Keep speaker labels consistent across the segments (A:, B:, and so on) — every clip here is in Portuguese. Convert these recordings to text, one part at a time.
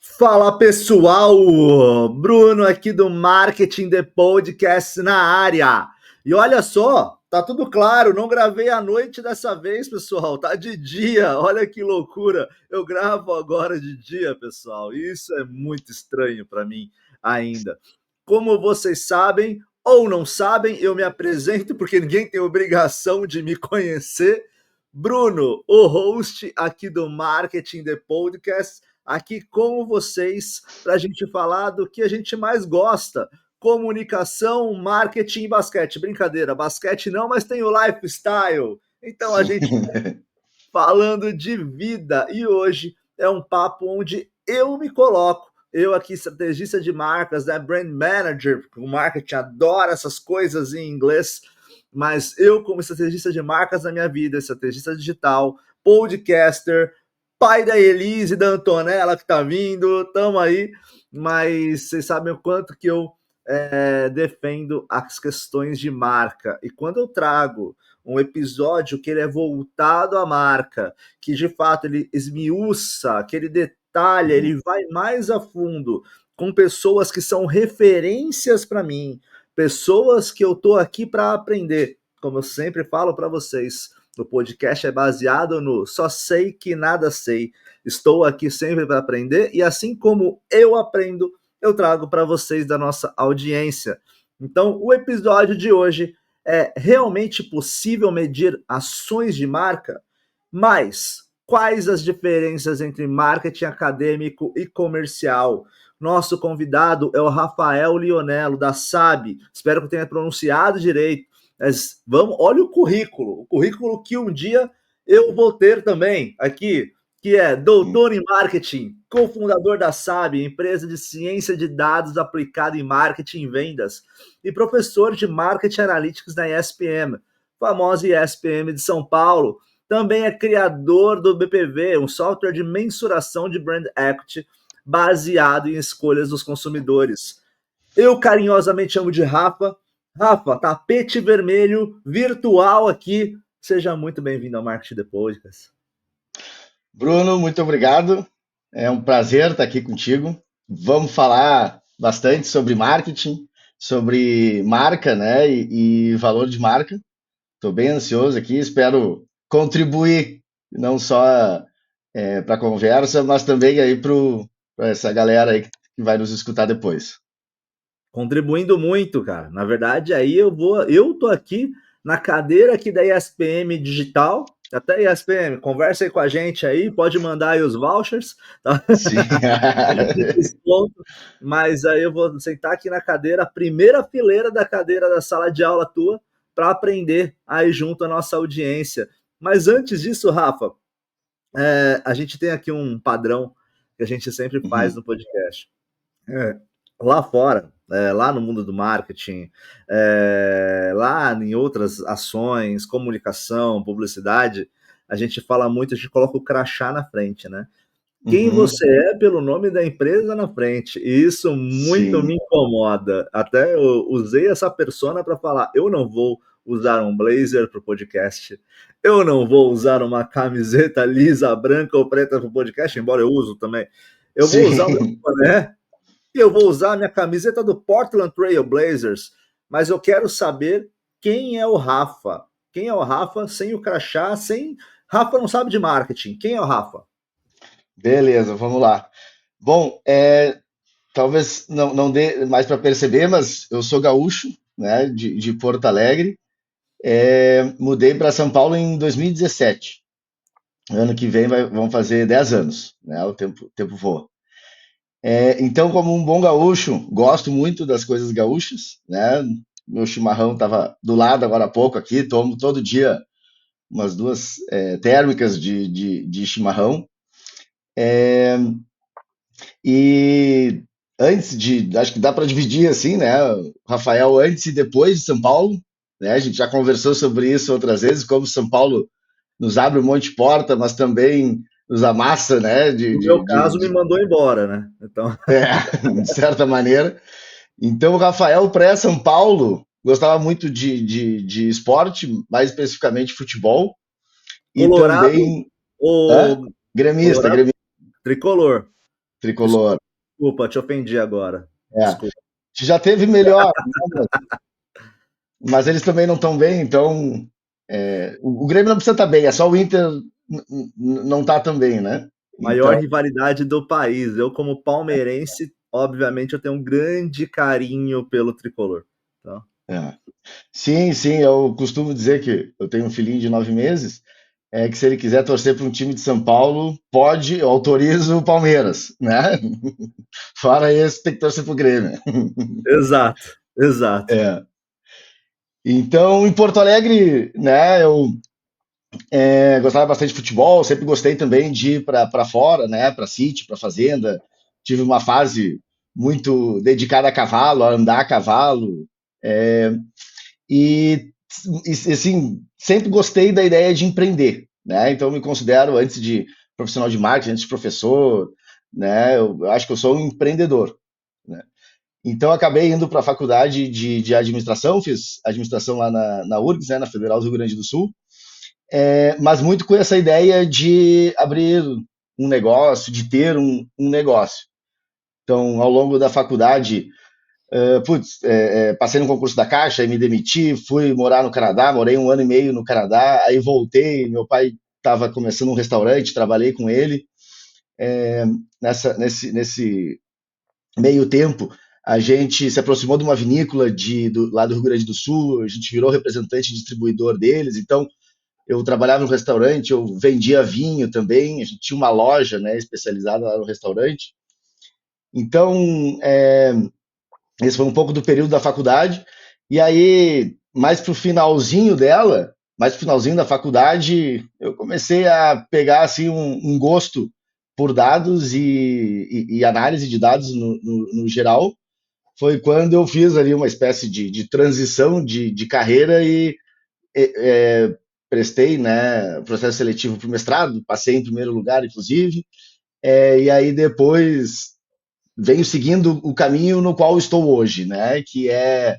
A: Fala pessoal, Bruno aqui do Marketing The Podcast na área. E olha só, tá tudo claro, não gravei à noite dessa vez, pessoal, tá de dia, olha que loucura. Eu gravo agora de dia, pessoal, e isso é muito estranho para mim ainda. Como vocês sabem ou não sabem, eu me apresento porque ninguém tem obrigação de me conhecer. Bruno, o host aqui do Marketing The Podcast, aqui com vocês para a gente falar do que a gente mais gosta: comunicação, marketing e basquete. Brincadeira, basquete não, mas tem o lifestyle. Então a gente falando de vida e hoje é um papo onde eu me coloco. Eu aqui, estrategista de marcas, né, brand manager, o marketing adora essas coisas em inglês, mas eu como estrategista de marcas na minha vida, estrategista digital, podcaster, pai da Elise e da Antonella que tá vindo, tamo aí, mas vocês sabem o quanto que eu defendo as questões de marca. E quando eu trago um episódio que ele é voltado à marca, que de fato ele esmiuça, que ele detalha, ele vai mais a fundo com pessoas que são referências para mim, pessoas que eu tô aqui para aprender. Como eu sempre falo para vocês, o podcast é baseado no só sei que nada sei. Estou aqui sempre para aprender e assim como eu aprendo, eu trago para vocês da nossa audiência. Então, o episódio de hoje é realmente possível medir ações de marca? Mas quais as diferenças entre marketing acadêmico e comercial? Nosso convidado é o Rafael Lionello, da SAB. Espero que eu tenha pronunciado direito. Mas vamos, olha o currículo que um dia eu vou ter também aqui, que é doutor em marketing, cofundador da SAB, empresa de ciência de dados aplicada em marketing e vendas, e professor de marketing analytics na ESPM, famosa ESPM de São Paulo. Também é criador do BPV, um software de mensuração de brand equity baseado em escolhas dos consumidores. Eu carinhosamente chamo de Rafa. Rafa, tapete vermelho virtual aqui. Seja muito bem-vindo ao Marketing The Podcast.
B: Bruno, muito obrigado. É um prazer estar aqui contigo. Vamos falar bastante sobre marketing, sobre marca, né, e valor de marca. Estou bem ansioso aqui, espero contribuir não só para a conversa, mas também aí para essa galera aí que vai nos escutar depois.
A: Contribuindo muito, cara. Na verdade, aí eu tô aqui na cadeira aqui da ESPM Digital. Até ESPM, conversa aí com a gente aí, pode mandar aí os vouchers, tá?
B: Sim.
A: Mas aí eu vou sentar aqui na cadeira, primeira fileira da cadeira da sala de aula tua, para aprender aí junto à nossa audiência. Mas antes disso, Rafa, a gente tem aqui um padrão que a gente sempre faz no podcast. Lá fora, lá no mundo do marketing, lá em outras ações, comunicação, publicidade, a gente fala muito, a gente coloca o crachá na frente, né? Quem você é pelo nome da empresa na frente. E isso muito
B: Sim.
A: me incomoda. Até eu usei essa persona para falar, eu não vou usar um blazer para o podcast, eu não vou usar uma camiseta lisa, branca ou preta para o podcast, embora eu uso também. Eu vou usar o meu
B: Sim.
A: boné e eu vou usar a minha camiseta do Portland Trail Blazers, mas eu quero saber quem é o Rafa. Quem é o Rafa sem o crachá, sem... Rafa não sabe de marketing. Quem é o Rafa?
B: Beleza, vamos lá. Bom, talvez não dê mais para perceber, mas eu sou gaúcho, né, de Porto Alegre. Mudei para São Paulo em 2017. Ano que vem vão fazer 10 anos, né? O tempo voa. Então, como um bom gaúcho, gosto muito das coisas gaúchas, né? Meu chimarrão estava do lado agora há pouco aqui, tomo todo dia umas duas térmicas de chimarrão. E acho que dá para dividir assim, né? Rafael antes e depois de São Paulo, né? A gente já conversou sobre isso outras vezes, como São Paulo nos abre um monte de porta, mas também nos amassa, né?
A: No meu caso, me mandou embora, né? Então...
B: De certa maneira. Então, o Rafael pré-São Paulo gostava muito de esporte, mais especificamente futebol, e
A: Colorado
B: também
A: ou
B: gremista,
A: Colorado?
B: gremista.
A: Tricolor.
B: tricolor.
A: Desculpa, te ofendi agora.
B: É.
A: Desculpa.
B: Já teve melhor, né? Mas eles também não estão bem, então o Grêmio não precisa estar bem, é só o Inter não tá tão bem, né?
A: Maior
B: Então,
A: rivalidade do país. Eu, como palmeirense, obviamente, eu tenho um grande carinho pelo tricolor. Tá?
B: é. Sim, sim, eu costumo dizer que eu tenho um filhinho de 9 meses, que se ele quiser torcer para um time de São Paulo, pode, eu autorizo o Palmeiras, né? Fora esse, tem que torcer pro Grêmio.
A: Exato, exato.
B: É. Então, em Porto Alegre, né, eu gostava bastante de futebol, sempre gostei também de ir para fora, né, para sítio, para fazenda. Tive uma fase muito dedicada a cavalo, a andar a cavalo. É, e, assim, sempre gostei da ideia de empreender, né? Então, eu me considero, antes de profissional de marketing, antes de professor, né, eu acho que eu sou um empreendedor, né? Então, acabei indo para a faculdade de administração, fiz administração lá na URGS, né, na Federal do Rio Grande do Sul, mas muito com essa ideia de abrir um negócio, de ter um negócio. Então, ao longo da faculdade, passei no concurso da Caixa e me demiti, fui morar no Canadá, morei 1 ano e meio no Canadá, aí voltei, meu pai estava começando um restaurante, trabalhei com ele. Nesse meio tempo, a gente se aproximou de uma vinícola lá do Rio Grande do Sul, a gente virou representante e distribuidor deles, então eu trabalhava no restaurante, eu vendia vinho também, a gente tinha uma loja, né, especializada lá no restaurante. Então, esse foi um pouco do período da faculdade. E aí, mais pro finalzinho dela, mais pro finalzinho da faculdade, eu comecei a pegar assim um gosto por dados e análise de dados no geral. Foi quando eu fiz ali uma espécie de transição de carreira e prestei, né, processo seletivo para o mestrado, passei em primeiro lugar, inclusive. E aí depois venho seguindo o caminho no qual estou hoje, né, que é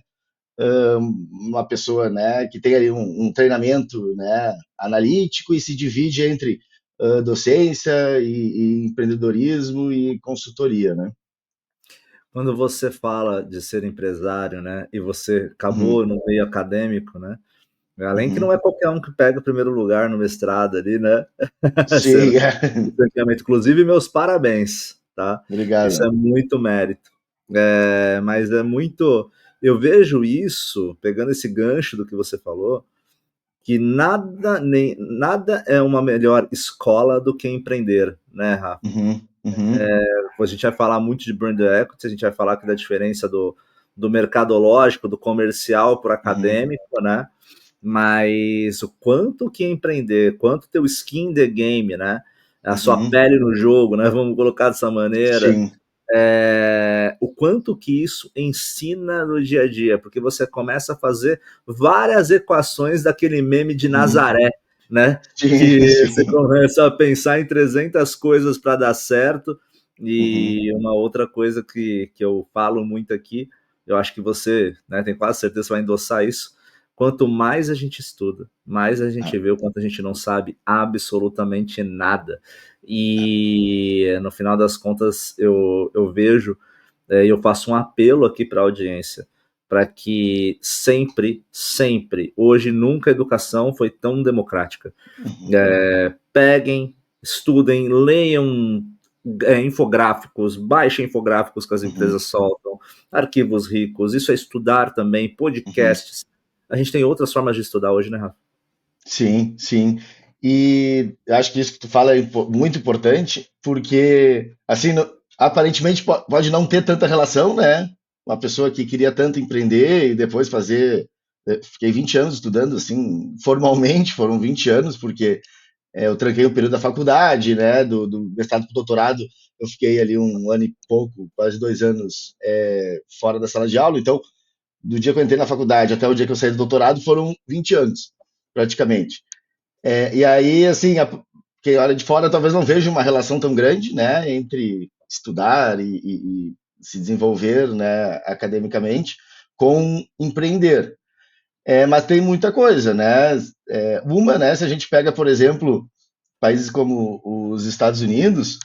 B: uma pessoa, né, que tem ali um treinamento, né, analítico e se divide entre docência e empreendedorismo e consultoria, né?
A: Quando você fala de ser empresário, né, e você
B: Uhum,
A: acabou no meio acadêmico, né, além que não
B: uhum.
A: é qualquer um que pega o primeiro lugar no mestrado ali, né,
B: Sim,
A: ser inclusive meus parabéns, tá? Isso é
B: obrigado.
A: muito mérito. Mas é muito. Eu vejo isso, pegando esse gancho do que você falou, que nada é uma melhor escola do que empreender, né, Rafa?
B: Uhum, uhum,
A: A gente vai falar muito de brand equity, a gente vai falar aqui da diferença do mercadológico, do comercial para o
B: uhum,
A: acadêmico, né? Mas o quanto que empreender, quanto teu skin in the game, né? A sua
B: uhum.
A: pele no jogo, né? Vamos colocar dessa maneira.
B: Sim.
A: O quanto que isso ensina no dia a dia, porque você começa a fazer várias equações daquele meme de
B: Uhum.
A: Nazaré, né?
B: Sim,
A: Que você
B: sim.
A: começa a pensar em 300 coisas para dar certo.
B: Uhum.
A: E uma outra coisa que eu falo muito aqui, eu acho que você, né, tem quase certeza que vai endossar isso. Quanto mais a gente estuda, mais a
B: Ah,
A: gente vê o quanto a gente não sabe absolutamente nada. E no final das contas, eu vejo e eu faço um apelo aqui para a audiência para que sempre, sempre, hoje nunca a educação foi tão democrática.
B: uhum,
A: Peguem, estudem, leiam infográficos, baixem infográficos que as
B: uhum,
A: empresas soltam, arquivos ricos, isso é estudar também,
B: uhum.
A: podcasts. A gente tem outras formas de estudar hoje, né, Rafa?
B: Sim, sim. E eu acho que isso que tu fala é muito importante, porque, assim, aparentemente pode não ter tanta relação, né? Uma pessoa que queria tanto empreender e depois fazer. Fiquei 20 anos estudando, assim, formalmente foram 20 anos, porque eu tranquei o período da faculdade, né? Do mestrado para o doutorado, eu fiquei ali 1 ano e pouco, quase 2 anos, fora da sala de aula. Então, do dia que eu entrei na faculdade até o dia que eu saí do doutorado foram 20 anos, praticamente. E aí, assim, quem olha de fora talvez não veja uma relação tão grande, né, entre estudar e se desenvolver, né, academicamente com empreender. Mas tem muita coisa, né? Né, se a gente pega, por exemplo, países como os Estados Unidos,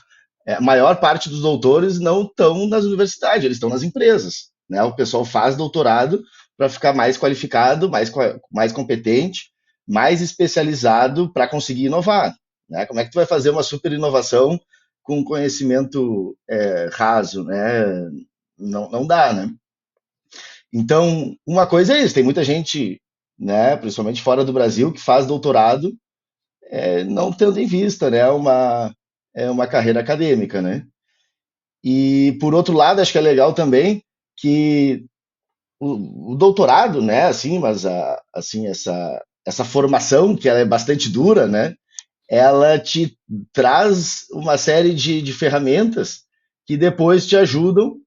B: A maior parte dos doutores não estão nas universidades, eles estão nas empresas, né? O pessoal faz doutorado para ficar mais qualificado, mais competente, mais especializado para conseguir inovar, né? Como é que tu vai fazer uma super inovação com conhecimento raso, né? Não, não dá, né? Então, uma coisa é isso, tem muita gente, né, principalmente fora do Brasil, que faz doutorado não tendo em vista, né, uma carreira acadêmica, né? E, por outro lado, acho que é legal também que o doutorado, né, assim, mas assim, essa formação, que ela é bastante dura, né, ela te traz uma série de ferramentas que depois te ajudam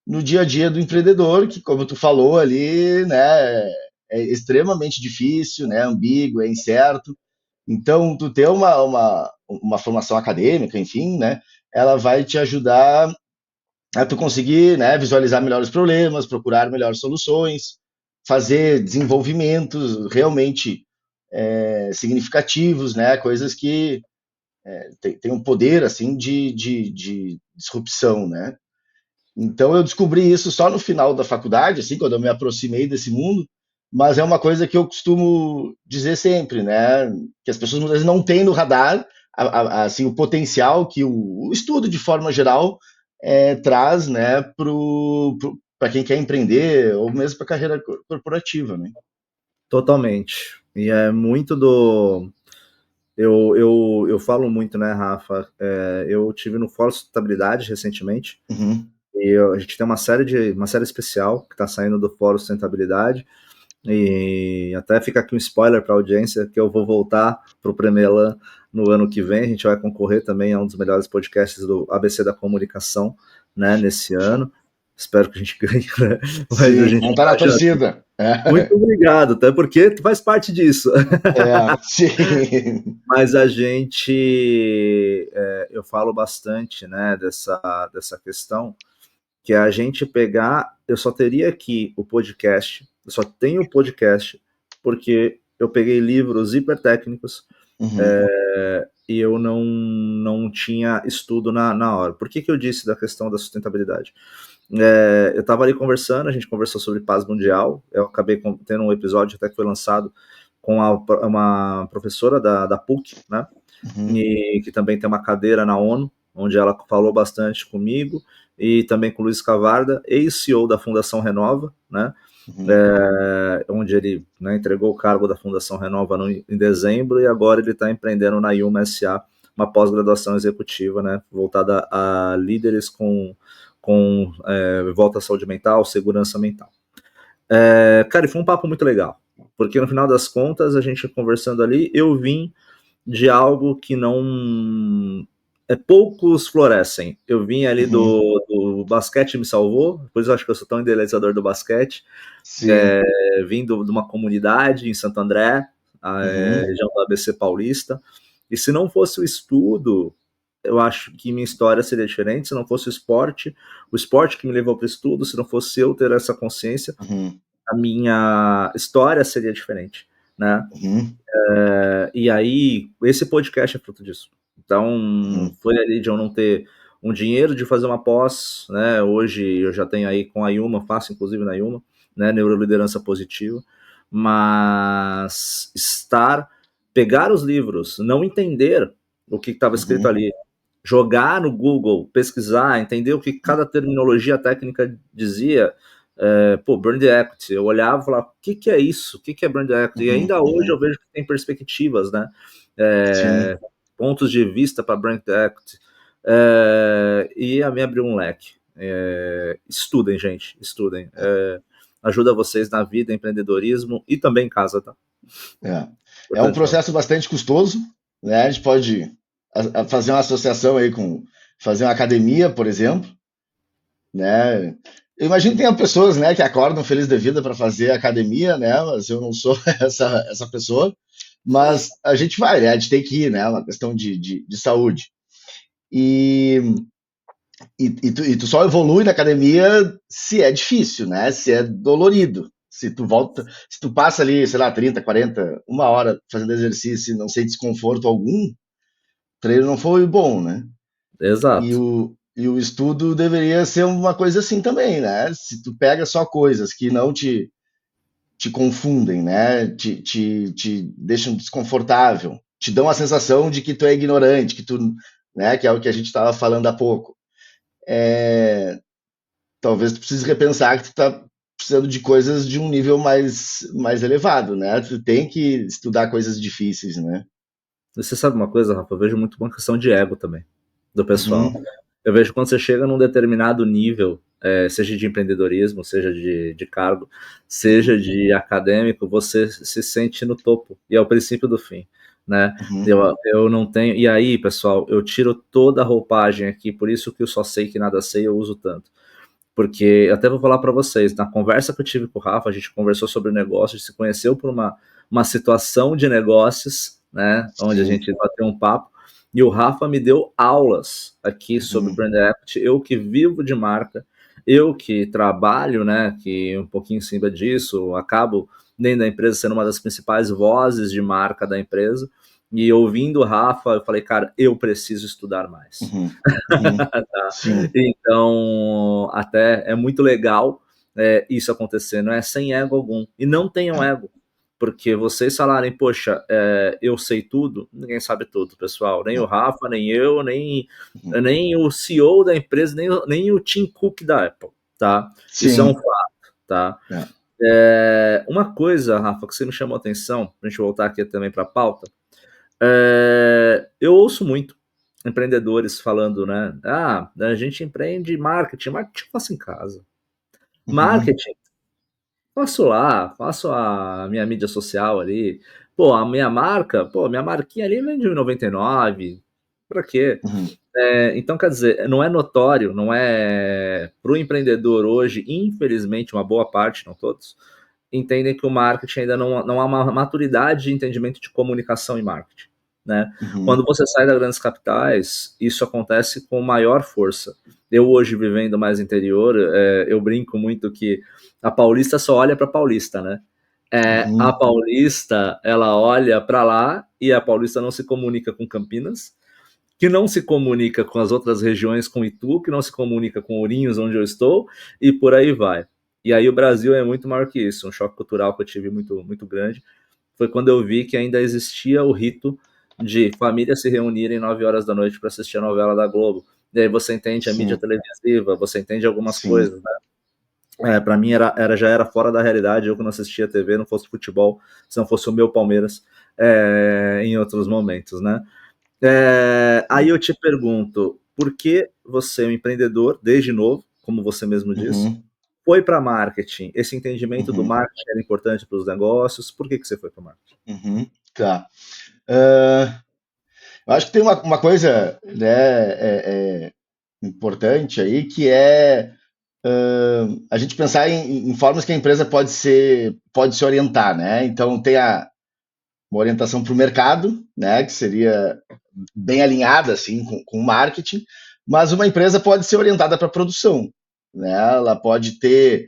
B: no dia a dia do empreendedor, que, como tu falou ali, né, é extremamente difícil, né, ambíguo, é incerto. Então, tu ter uma formação acadêmica, enfim, né, ela vai te ajudar a tu conseguir, né, visualizar melhores problemas, procurar melhores soluções, fazer desenvolvimentos realmente significativos, né, coisas que tem um poder assim de disrupção, né? Então eu descobri isso só no final da faculdade, assim, quando eu me aproximei desse mundo, mas é uma coisa que eu costumo dizer sempre, né? Que as pessoas muitas vezes não têm no radar assim, o potencial que o estudo, de forma geral, traz, né, para quem quer empreender ou mesmo para a carreira corporativa, né?
A: Totalmente. E é muito do. Eu falo muito, né, Rafa? Eu tive no Fórum Sustentabilidade recentemente.
B: Uhum.
A: E a gente tem uma série especial que está saindo do Fórum Sustentabilidade. E até fica aqui um spoiler para a audiência que eu vou voltar para o Premelan no ano que vem. A gente vai concorrer também a um dos melhores podcasts do ABC da Comunicação, né, nesse ano. Espero que a gente ganhe, né? Mas a
B: Sim,
A: gente
B: vamos estar na
A: tá já.
B: torcida.
A: Muito obrigado, até porque tu faz parte disso.
B: Sim.
A: Mas a gente, eu falo bastante, né, dessa questão, que é a gente pegar, eu só teria aqui o podcast, eu só tenho o podcast, porque eu peguei livros hipertécnicos
B: Uhum.
A: e eu não tinha estudo na hora. Por que eu disse da questão da sustentabilidade? Eu estava ali conversando, a gente conversou sobre paz mundial, eu acabei tendo um episódio até que foi lançado com uma professora da PUC, né?
B: Uhum.
A: E que também tem uma cadeira na ONU, onde ela falou bastante comigo, e também com o Luiz Cavarda, ex-CEO da Fundação Renova, né?
B: Uhum.
A: Onde ele, né, entregou o cargo da Fundação Renova em dezembro, e agora ele está empreendendo na Yuma SA uma pós-graduação executiva, né, voltada a líderes com volta à saúde mental, segurança mental. Cara, e foi um papo muito legal, porque no final das contas, a gente conversando ali, eu vim de algo que não. Poucos florescem. Eu vim ali
B: Uhum.
A: do basquete me salvou, depois eu acho que eu sou tão idealizador do basquete.
B: Sim.
A: Vim de uma comunidade em Santo André, a
B: Uhum.
A: região do ABC Paulista, e se não fosse o estudo, eu acho que minha história seria diferente. Se não fosse o esporte que me levou para o estudo, se não fosse eu ter essa consciência,
B: Uhum.
A: a minha história seria diferente, né?
B: Uhum.
A: E aí, esse podcast é fruto disso. Então,
B: Uhum.
A: foi ali de eu não ter um dinheiro de fazer uma pós, né? Hoje eu já tenho aí com a Yuma, faço inclusive na Yuma, né? Neuroliderança positiva, mas pegar os livros, não entender o que estava escrito
B: Uhum.
A: ali, jogar no Google, pesquisar, entender o que cada terminologia técnica dizia. Brand equity, eu olhava e falava, o que é isso? O que é brand equity? E
B: Uhum.
A: ainda hoje eu
B: Uhum.
A: vejo que tem perspectivas, né?
B: Sim.
A: Pontos de vista para brand equity. E a me abriu um leque. Estudem, gente, estudem. Ajuda vocês na vida, empreendedorismo e também em casa, tá?
B: É. É um
A: Importante falar.
B: processo bastante custoso, né? A gente pode fazer uma associação aí com fazer uma academia, por exemplo, né? Eu imagino que tenha pessoas, né, que acordam feliz da vida para fazer academia, né? Mas eu não sou essa pessoa. Mas a gente vai, né? A gente tem que ir, né? É uma questão de saúde. E, tu só evolui na academia se é difícil, né? Se é dolorido. Se tu passa ali, sei lá, 30, 40, uma hora fazendo exercício e não sei desconforto algum, o treino não foi bom, né?
A: Exato.
B: E o estudo deveria ser uma coisa assim também, né? Se tu pega só coisas que não te confundem, né? Te deixam desconfortável, te dão a sensação de que tu é ignorante, que tu, né? Que é o que a gente estava falando há pouco. É, talvez tu precise repensar que tu tá precisando de coisas de um nível mais elevado, né? Tu tem que estudar coisas difíceis, né?
A: E você sabe uma coisa, Rafa? Eu vejo muito uma questão de ego também, do pessoal.
B: Uhum,
A: Eu vejo quando você chega num determinado nível, seja de empreendedorismo, seja de cargo, seja
B: uhum,
A: de acadêmico, você se sente no topo. E é o princípio do fim, né?
B: uhum,
A: Eu não tenho. E aí, pessoal, eu tiro toda a roupagem aqui, por isso que eu só sei que nada sei, eu uso tanto. Porque eu até vou falar para vocês, na conversa que eu tive com o Rafa, a gente conversou sobre negócios, se conheceu por uma situação de negócios, né, onde a
B: sim,
A: gente bateu um papo, e o Rafa me deu aulas aqui sobre
B: uhum,
A: brand equity, eu que vivo de marca, eu que trabalho, né, que um pouquinho em cima disso, acabo dentro da empresa sendo uma das principais vozes de marca da empresa, e ouvindo o Rafa, eu falei, cara, eu preciso estudar mais.
B: uhum, uhum, sim,
A: Então, até é muito legal isso acontecer, não é sem ego algum. E não tenham
B: é,
A: ego, porque vocês falarem, poxa, eu sei tudo, ninguém sabe tudo, pessoal. Nem o
B: não,
A: Rafa, nem eu, nem,
B: uhum,
A: nem o CEO da empresa, nem o Tim Cook da Apple, tá? Isso é um
B: sim,
A: fato, tá?
B: é,
A: Uma coisa, Rafa, que você me chamou a atenção, pra gente voltar aqui também para a pauta, eu ouço muito empreendedores falando, né? Ah, a gente empreende marketing eu faço em casa.
B: uhum,
A: Marketing, faço lá, faço a minha mídia social ali. Pô, a minha marca, pô, minha marquinha ali vende R$ 1,99. Pra quê?
B: uhum,
A: Então, quer dizer, não é notório, não é. Para o empreendedor hoje, infelizmente, uma boa parte, não todos, entendem que o marketing ainda não há uma maturidade de entendimento de comunicação e marketing. Né?
B: uhum,
A: Quando você sai das grandes capitais, isso acontece com maior força. Eu hoje vivendo mais interior, eu brinco muito que a paulista só olha para paulista, né? A
B: uhum,
A: paulista ela olha para lá e a paulista não se comunica com Campinas, que não se comunica com as outras regiões, com Itu, que não se comunica com Ourinhos, onde eu estou, e por aí vai. E aí o Brasil é muito maior que isso. Um choque cultural que eu tive muito, muito grande foi quando eu vi que ainda existia o rito de famílias se reunirem 9 horas da noite para assistir a novela da Globo. E aí você entende a mídia
B: sim,
A: televisiva, você entende algumas
B: sim,
A: coisas, né? Para mim já era fora da realidade, eu que não assistia TV, não fosse futebol, se não fosse o meu Palmeiras em outros momentos, né? Aí
B: sim,
A: eu te pergunto, por que você, um empreendedor, desde novo, como você mesmo disse,
B: uhum,
A: foi para marketing? Esse entendimento do
B: uhum,
A: marketing era importante para os negócios, por que você foi para marketing?
B: uhum, tá. Eu acho que tem uma coisa, né, importante aí, que é a gente pensar em formas que a empresa pode se orientar, né? Então tem uma orientação para o mercado, né, que seria bem alinhada assim com o marketing, mas uma empresa pode ser orientada para a produção, né? Ela pode ter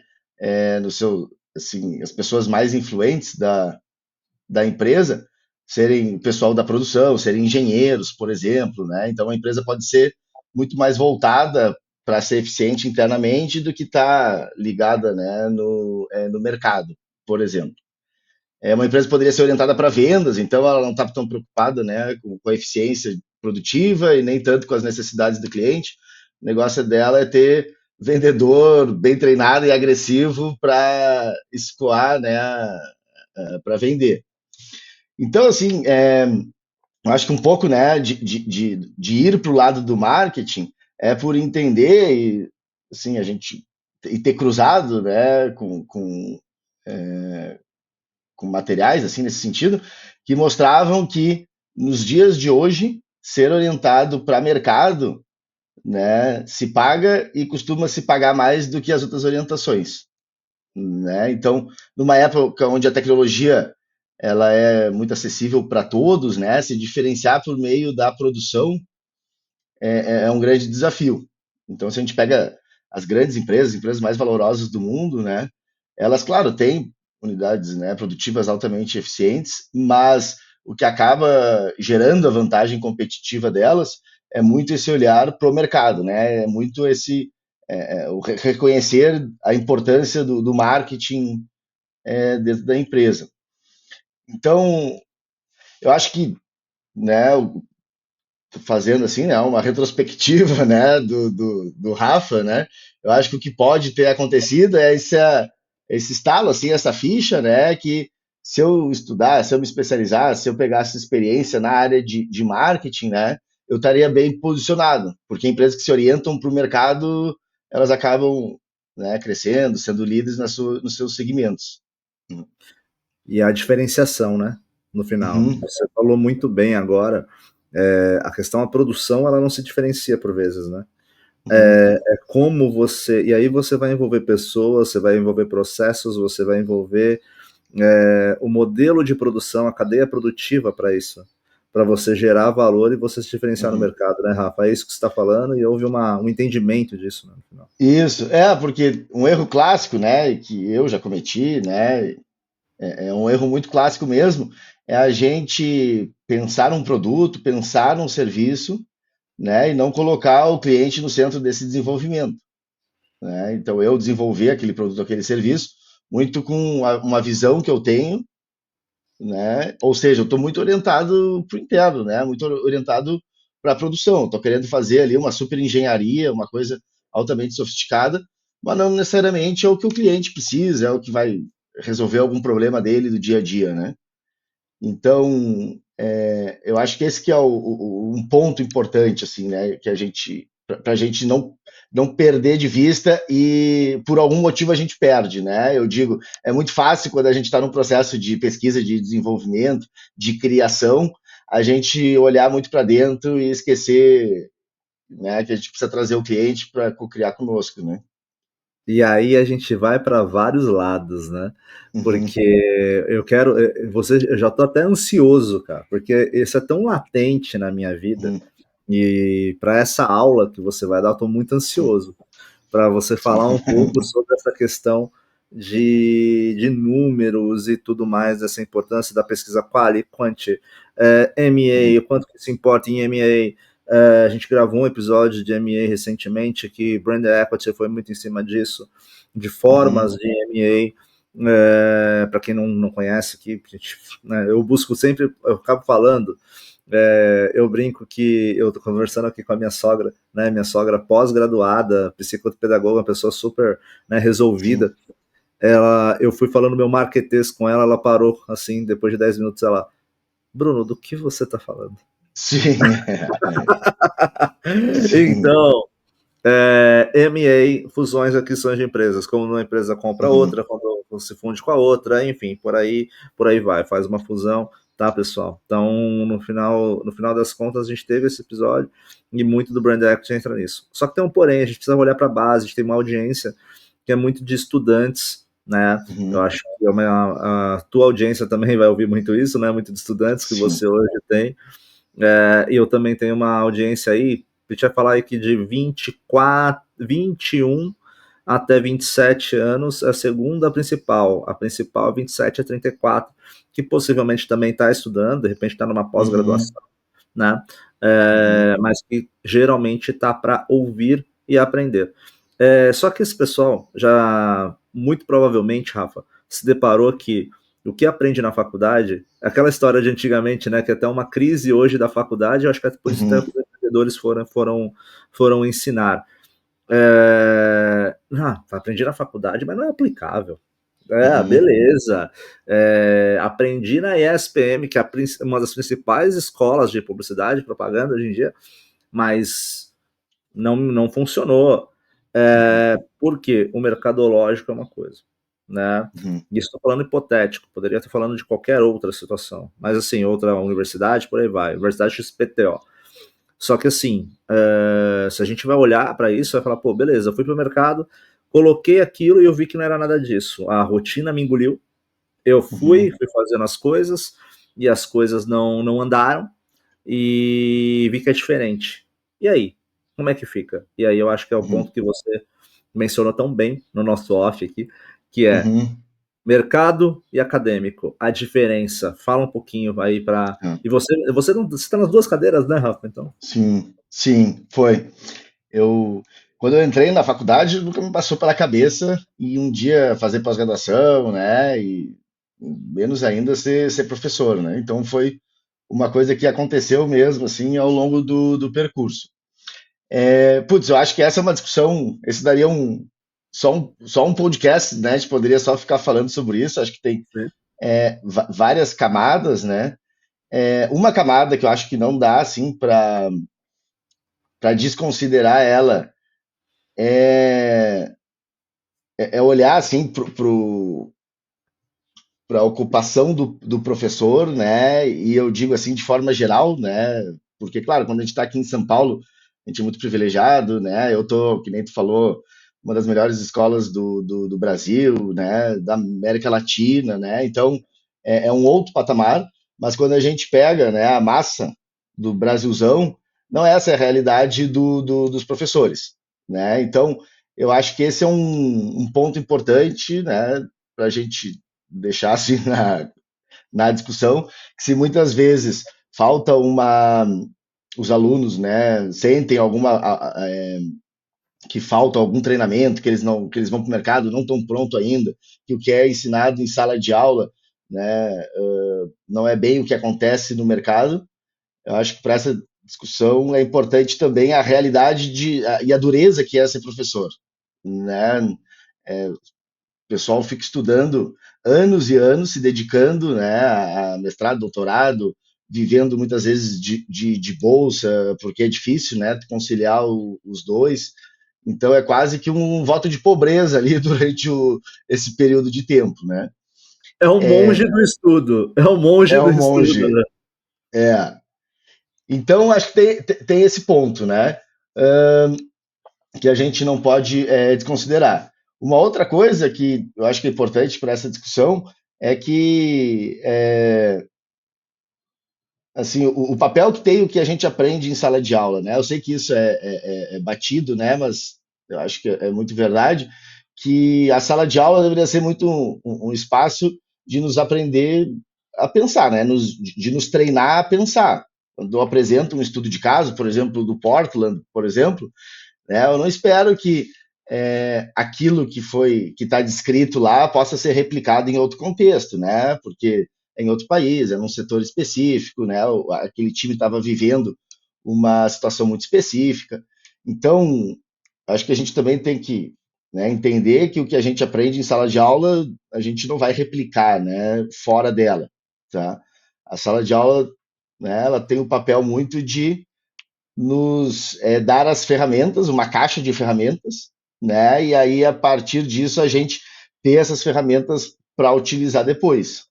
B: no seu assim as pessoas mais influentes da empresa serem pessoal da produção, serem engenheiros, por exemplo, né? Então a empresa pode ser muito mais voltada para ser eficiente internamente do que está ligada, né, no mercado, por exemplo. Uma empresa poderia ser orientada para vendas, então ela não está tão preocupada, né, com a eficiência produtiva e nem tanto com as necessidades do cliente. O negócio dela é ter vendedor bem treinado e agressivo para escoar, né, para vender. Então, assim, eu acho que um pouco, né, de ir para o lado do marketing é por entender e, assim, a gente e ter cruzado, né, com materiais, assim, nesse sentido, que mostravam que nos dias de hoje, ser orientado para mercado, né, se paga e costuma se pagar mais do que as outras orientações, né? Então, numa época onde a tecnologia ela é muito acessível para todos, né? Se diferenciar por meio da produção é um grande desafio. Então, se a gente pega as grandes empresas, as empresas mais valorosas do mundo, né? Elas, claro, têm unidades, né, produtivas altamente eficientes, mas o que acaba gerando a vantagem competitiva delas é muito esse olhar para o mercado, né? É muito esse o reconhecer a importância do marketing dentro da empresa. Então, eu acho que, né, fazendo assim, né, uma retrospectiva, né, do Rafa, né, eu acho que o que pode ter acontecido é esse estalo, assim, essa ficha, né, que se eu estudar, se eu me especializar, se eu pegasse experiência na área de marketing, né, eu estaria bem posicionado, porque empresas que se orientam para o mercado, elas acabam, né, crescendo, sendo líderes nos seus segmentos.
A: E a diferenciação, né? No final.
B: Uhum,
A: Você falou muito bem agora. A questão da produção, ela não se diferencia por vezes, né?
B: uhum,
A: É como você. E aí você vai envolver pessoas, você vai envolver processos, você vai envolver o modelo de produção, a cadeia produtiva para isso. Para você gerar valor e você se diferenciar no
B: uhum.
A: mercado, né, Rafa? É isso que você está falando e houve um entendimento disso, né, no final.
B: Isso, porque um erro clássico, né, que eu já cometi, né, é um erro muito clássico mesmo, é a gente pensar um produto, pensar um serviço, né, e não colocar o cliente no centro desse desenvolvimento, né? Então eu desenvolver aquele produto, aquele serviço, muito com uma visão que eu tenho, né? Ou seja, eu estou muito orientado para o interno, né? Muito orientado para a produção. Estou querendo fazer ali uma super engenharia, uma coisa altamente sofisticada, mas não necessariamente é o que o cliente precisa, é o que vai resolver algum problema dele do dia a dia, né? Então, eu acho que esse que é um ponto importante, assim, né? Que a gente, para a gente não perder de vista e por algum motivo a gente perde, né? Eu digo, é muito fácil quando a gente está num processo de pesquisa, de desenvolvimento, de criação, a gente olhar muito para dentro e esquecer, né? Que a gente precisa trazer o cliente para co-criar conosco, né?
A: E aí a gente vai para vários lados, né?
B: Uhum,
A: Porque eu já tô até ansioso, cara, porque isso é tão latente na minha vida.
B: uhum,
A: E para essa aula que você vai dar, eu tô muito
B: sim,
A: ansioso para você
B: sim.
A: falar um pouco sobre essa questão de números e tudo mais, essa importância da pesquisa quali, quant,
B: Uhum,
A: MA, o quanto que se importa em MA. A gente gravou um episódio de MA recentemente que Brand Equity foi muito em cima disso, de
B: uhum,
A: formas de MA. Para quem não conhece aqui, né, eu busco sempre, eu acabo falando, eu brinco que eu tô conversando aqui com a minha sogra, né? Minha sogra pós-graduada, psicopedagoga, uma pessoa super, né,
B: sim,
A: resolvida. Eu fui falando meu marketês com ela, ela parou assim, depois de 10 minutos, ela, Bruno, do que você tá falando?
B: sim, sim.
A: Então, M&A, fusões e aquisições de empresas, como uma empresa compra
B: Uhum.
A: outra, quando se funde com a outra, enfim, por aí vai, faz uma fusão, tá, pessoal? Então, no final das contas, a gente teve esse episódio e muito do Brand Equity entra nisso. Só que tem um porém, a gente precisa olhar para a base, a gente tem uma audiência que é muito de estudantes, né? Eu
B: Uhum,
A: acho que a tua audiência também vai ouvir muito isso, né? Muito de estudantes que
B: sim.
A: você hoje tem. E eu também tenho uma audiência aí, a gente vai falar aqui de 24, 21 até 27 anos, é a segunda principal. A principal é 27 a 34, que possivelmente também está estudando, de repente está numa
B: Uhum,
A: pós-graduação, né?
B: uhum,
A: Mas que geralmente está para ouvir e aprender. Só que esse pessoal já, muito provavelmente, Rafa, se deparou que o que aprende na faculdade, aquela história de antigamente, né, que até uma crise hoje da faculdade, eu acho que é por isso que
B: uhum,
A: os empreendedores foram ensinar. Aprendi na faculdade, mas não é aplicável.
B: uhum,
A: Beleza. Aprendi na ESPM, que é uma das principais escolas de publicidade e propaganda hoje em dia, mas não funcionou.
B: uhum,
A: Por quê? O mercadológico é uma coisa, né?
B: uhum,
A: Isso estou falando hipotético, poderia estar falando de qualquer outra situação, mas assim, outra universidade, por aí vai, Universidade XPTO. Só que assim, se a gente vai olhar para isso, vai falar, pô, beleza, eu fui para o mercado, coloquei aquilo e eu vi que não era nada disso. A rotina me engoliu, eu fui,
B: uhum,
A: fui fazendo as coisas e as coisas não andaram e vi que é diferente. E aí? Como é que fica? E aí eu acho que é o
B: uhum,
A: ponto que você mencionou tão bem no nosso off aqui, que é
B: uhum.
A: Mercado e acadêmico, a diferença. Fala um pouquinho aí para. E você não, você está nas duas cadeiras, né, Rafa? Então.
B: Sim, sim, foi. Eu, quando eu entrei na faculdade, nunca me passou pela cabeça e um dia fazer pós-graduação, né? E menos ainda ser professor, né? Então foi uma coisa que aconteceu mesmo, assim, ao longo do percurso. Putz, eu acho que essa é uma discussão, esse daria só um podcast, né? A gente poderia só ficar falando sobre isso. Acho que tem várias camadas, né? Uma camada que eu acho que não dá, assim, para desconsiderar ela é, é olhar, assim, para a ocupação do professor, né? E eu digo assim de forma geral, né? Porque, claro, quando a gente está aqui em São Paulo, a gente é muito privilegiado, né? Eu tô, que nem tu falou, uma das melhores escolas do Brasil, né? Da América Latina, né? Então é um outro patamar. Mas quando a gente pega, né, a massa do Brasilzão, não é essa a realidade dos professores, né? Então eu acho que esse é um ponto importante, né? Para a gente deixar assim na discussão, que se muitas vezes falta os alunos, né, sentem que falta algum treinamento, que eles vão para o mercado, não estão pronto ainda, que o que é ensinado em sala de aula, né, não é bem o que acontece no mercado. Eu acho que para essa discussão é importante também a realidade e a dureza que é ser professor, né? O pessoal fica estudando anos e anos, se dedicando, né, a mestrado, doutorado, vivendo muitas vezes de bolsa, porque é difícil, né, conciliar os dois. Então é quase que um voto de pobreza ali durante esse período de tempo, né?
A: É um monge do estudo. É um monge
B: É
A: do
B: um
A: estudo,
B: monge.
A: né?
B: É. Então acho que tem esse ponto, né? Que a gente não pode desconsiderar. Uma outra coisa que eu acho que é importante para essa discussão é que assim o papel que tem o que a gente aprende em sala de aula, né? Eu sei que isso é batido, né? Mas eu acho que é muito verdade que a sala de aula deveria ser muito um espaço de nos aprender a pensar, né? De nos treinar a pensar. Quando eu apresento um estudo de caso, por exemplo, do Portland, por exemplo, né? Eu não espero que aquilo que está descrito lá possa ser replicado em outro contexto, né? Porque é em outro país, é num setor específico, né? Aquele time estava vivendo uma situação muito específica. Então, acho que a gente também tem que, né, entender que o que a gente aprende em sala de aula, a gente não vai replicar, né, fora dela, tá? A sala de aula, né, ela tem o papel muito de nos dar as ferramentas, uma caixa de ferramentas, né? E aí, a partir disso, a gente ter essas ferramentas para utilizar depois.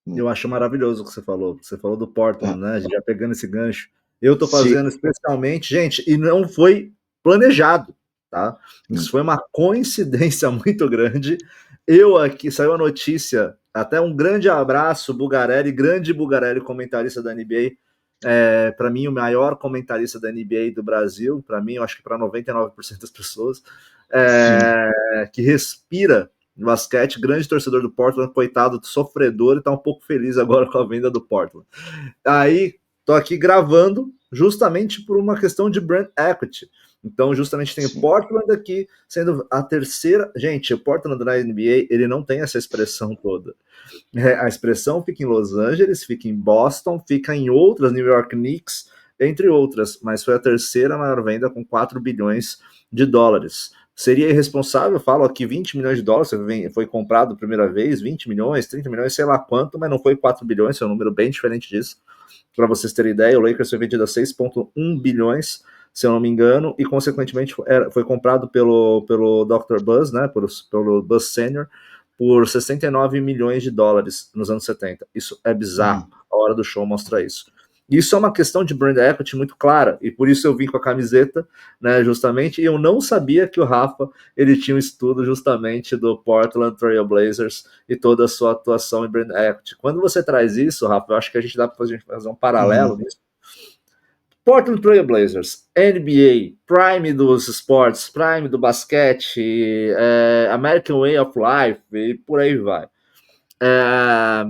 A: Eu acho maravilhoso o que você falou. Você falou do Portland,
B: Ah,
A: né? Já pegando esse gancho. Eu tô
B: sim,
A: fazendo especialmente, gente, e não foi planejado, tá? Isso foi uma coincidência muito grande. Eu aqui, saiu a notícia, até um grande abraço, Bugarelli, grande Bugarelli, comentarista da NBA. Para mim, o maior comentarista da NBA do Brasil, para mim, eu acho que para 99% das pessoas,
B: sim.
A: que respira basquete, grande torcedor do Portland, coitado, sofredor, e tá um pouco feliz agora com a venda do Portland. Aí, tô aqui gravando justamente por uma questão de brand equity. Então, justamente tem o
B: Sim.
A: Portland aqui sendo a terceira. Gente, o Portland na NBA, ele não tem essa expressão toda. A expressão fica em Los Angeles, fica em Boston, fica em outras, New York Knicks, entre outras, mas foi a terceira maior venda com 4 bilhões de dólares. Seria irresponsável, falo aqui 20 milhões de dólares, foi comprado a primeira vez, 20 milhões, 30 milhões, sei lá quanto, mas não foi 4 bilhões, é um número bem diferente disso. Para vocês terem ideia, o Lakers foi vendido a 6,1 bilhões, se eu não me engano, e consequentemente foi comprado pelo Dr. Buzz, né, pelo Buzz Senior, por 69 milhões de dólares nos anos 70. Isso é bizarro. A hora do show mostra isso. Isso é uma questão de brand equity muito clara, e por isso eu vim com a camiseta, né, justamente, e eu não sabia que o Rafa, ele tinha um estudo justamente do Portland Trail Blazers e toda a sua atuação em brand equity. Quando você traz isso, Rafa, eu acho que a gente dá para fazer um paralelo
B: Uhum.
A: nisso. Portland Trail Blazers, NBA, Prime dos esportes, Prime do basquete, American Way of Life e por aí vai. É,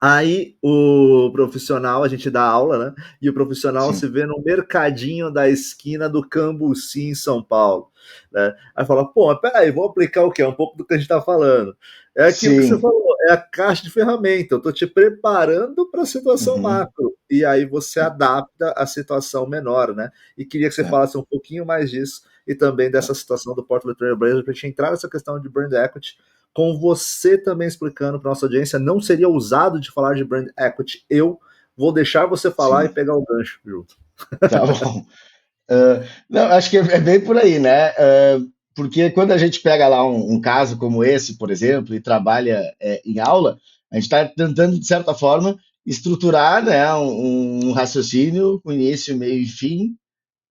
A: Aí o profissional, a gente dá aula, né? E o profissional se
B: Sim,
A: vê no mercadinho da esquina do Cambuci, em São Paulo. Né? Aí fala, pô, mas peraí, vou aplicar o quê? Um pouco do que a gente está falando. É aquilo que você
B: sim.
A: falou, é a caixa de ferramenta. Eu estou te preparando para a situação
B: Uhum.
A: macro. E aí você adapta a situação menor, né? E queria que você
B: É,
A: falasse um pouquinho mais disso e também
B: é.
A: dessa situação do Portland Trail Blazers, para a gente entrar nessa questão de brand equity com você também explicando para nossa audiência, não seria ousado de falar de brand equity. Eu vou deixar você falar e
B: Sim,
A: pegar o gancho junto.
B: tá bom. Não, acho que é bem por aí, né? Porque quando a gente pega lá um caso como esse, por exemplo, e trabalha em aula, a gente está tentando, de certa forma, estruturar, né, um raciocínio com início, meio e fim,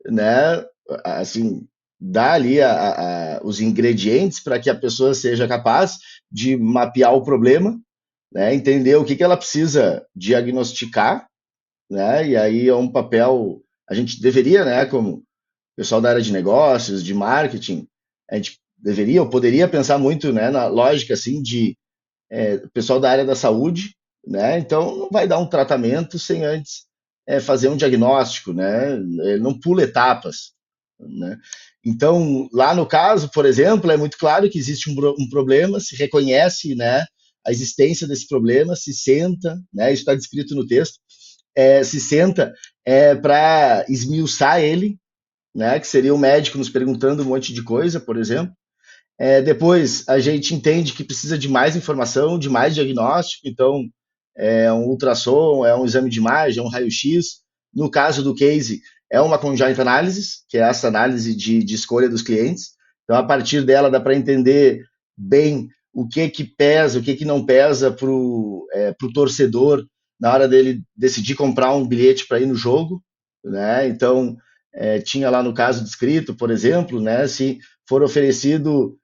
B: né? Assim, dar ali os ingredientes para que a pessoa seja capaz de mapear o problema, né? Entender o que que ela precisa diagnosticar, né? E aí é um papel, a gente deveria, né, como pessoal da área de negócios, de marketing, a gente deveria ou poderia pensar muito, né, na lógica assim de pessoal da área da saúde, né? Então não vai dar um tratamento sem antes fazer um diagnóstico, né? Ele não pula etapas, né? Então lá no caso, por exemplo, é muito claro que existe um problema, se reconhece, né, a existência desse problema, se senta, né? Isso está descrito no texto, se senta para esmiuçar ele, né? Que seria o médico nos perguntando um monte de coisa, por exemplo. Depois a gente entende que precisa de mais informação, de mais diagnóstico, então é um ultrassom, é um exame de imagem, é um raio-x. No caso do case, é uma conjoint analysis, que é essa análise de escolha dos clientes. Então, a partir dela, dá para entender bem o que pesa, o que não pesa para o torcedor na hora dele decidir comprar um bilhete para ir no jogo. Né? Então, tinha lá no caso descrito, por exemplo, né, se for oferecido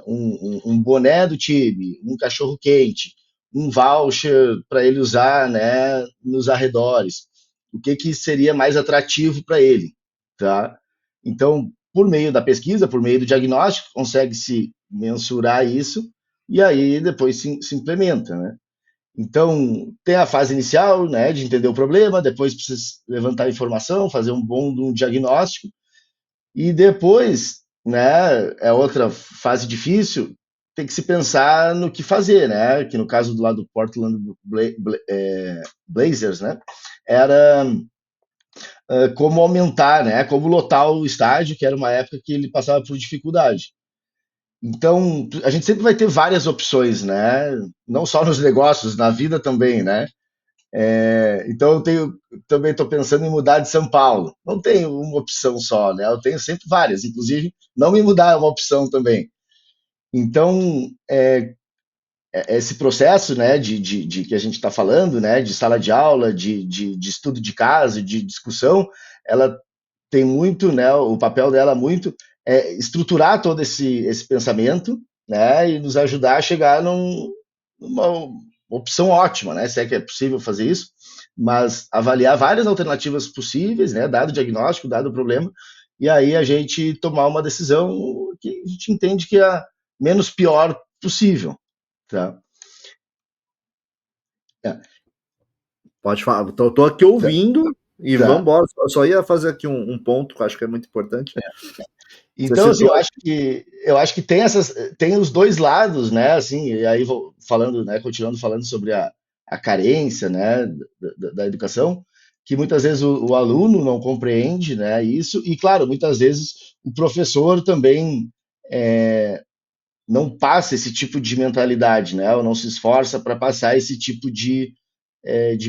B: um boné do time, um cachorro quente, um voucher para ele usar, né, nos arredores. O que, que seria mais atrativo para ele, tá? Então, por meio da pesquisa, por meio do diagnóstico, consegue se mensurar isso e aí depois se implementa, né? Então, tem a fase inicial, né, de entender o problema, depois precisa levantar informação, fazer um bom diagnóstico, e depois, né, é outra fase difícil, tem que se pensar no que fazer, né? Que no caso do lado do Portland Blazers, né, era como aumentar, né? Como lotar o estádio, que era uma época que ele passava por dificuldade. Então, a gente sempre vai ter várias opções, né? Não só nos negócios, na vida também, né? Então, também estou pensando em mudar de São Paulo. Não tenho uma opção só, né? Eu tenho sempre várias, inclusive não me mudar é uma opção também. Então, esse processo, né, de que a gente está falando, né, de sala de aula, de estudo de caso, de discussão, ela tem muito, né, o papel dela muito estruturar todo esse pensamento, né, e nos ajudar a chegar numa opção ótima, né, se é que é possível fazer isso, mas avaliar várias alternativas possíveis, né, dado o diagnóstico, dado o problema, e aí a gente tomar uma decisão que a gente entende que é a menos pior possível, tá? É,
A: Pode falar, tô aqui
B: tá,
A: ouvindo e vamos
B: tá.
A: embora. Só ia fazer aqui um ponto que eu acho que é muito importante. Você
B: Então, assim,
A: citou.
B: eu acho que tem os dois lados, né? Assim, e aí vou falando, né? Continuando falando sobre a carência, né? Da educação, que muitas vezes o aluno não compreende, né? Isso e, claro, muitas vezes o professor também não passa esse tipo de mentalidade, né? Ou não se esforça para passar esse tipo de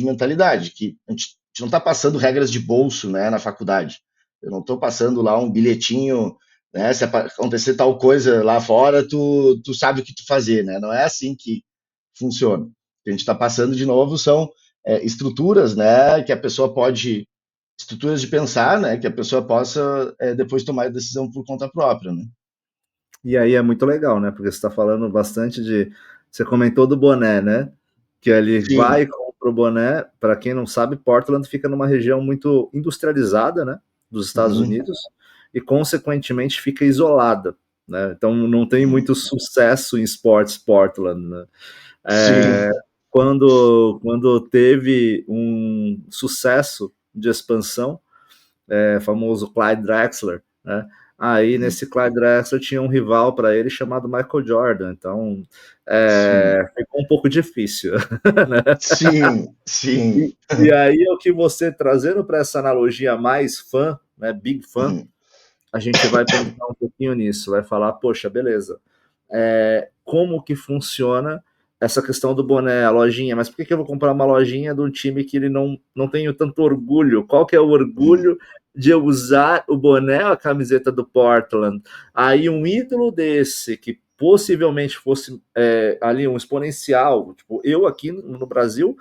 B: mentalidade, que a gente não está passando regras de bolso, né, na faculdade. Eu não estou passando lá um bilhetinho, né, se acontecer tal coisa lá fora, tu sabe o que tu fazer, né? Não é assim que funciona. O que a gente está passando de novo são estruturas, né, que a pessoa pode, estruturas de pensar, né, que a pessoa possa depois tomar a decisão por conta própria, né?
A: E aí é muito legal, né? Porque você está falando bastante de. Você comentou do boné, né? Que ele vai
B: Sim.
A: e compra o boné. Para quem não sabe, Portland fica numa região muito industrializada, né? Dos Estados
B: Uhum.
A: Unidos e, consequentemente, fica isolada, né? Então não tem muito sucesso em esportes Portland, né?
B: Sim.
A: Quando teve um sucesso de expansão, famoso Clyde Drexler, né? Aí
B: Uhum.
A: nesse Clyde Drexler tinha um rival para ele chamado Michael Jordan, então
B: Sim.
A: ficou um pouco difícil, né?
B: Sim. Sim.
A: E aí é o que você trazendo para essa analogia mais fã, né, big fã,
B: Uhum.
A: a gente vai pensar um pouquinho nisso, vai falar, poxa, beleza, como que funciona essa questão do boné, a lojinha, mas por que eu vou comprar uma lojinha de um time que ele não tenho tanto orgulho? Qual que é o
B: Uhum.
A: orgulho de eu usar o boné, a camiseta do Portland? Aí um ídolo desse, que possivelmente fosse ali um exponencial, tipo, eu aqui no Brasil,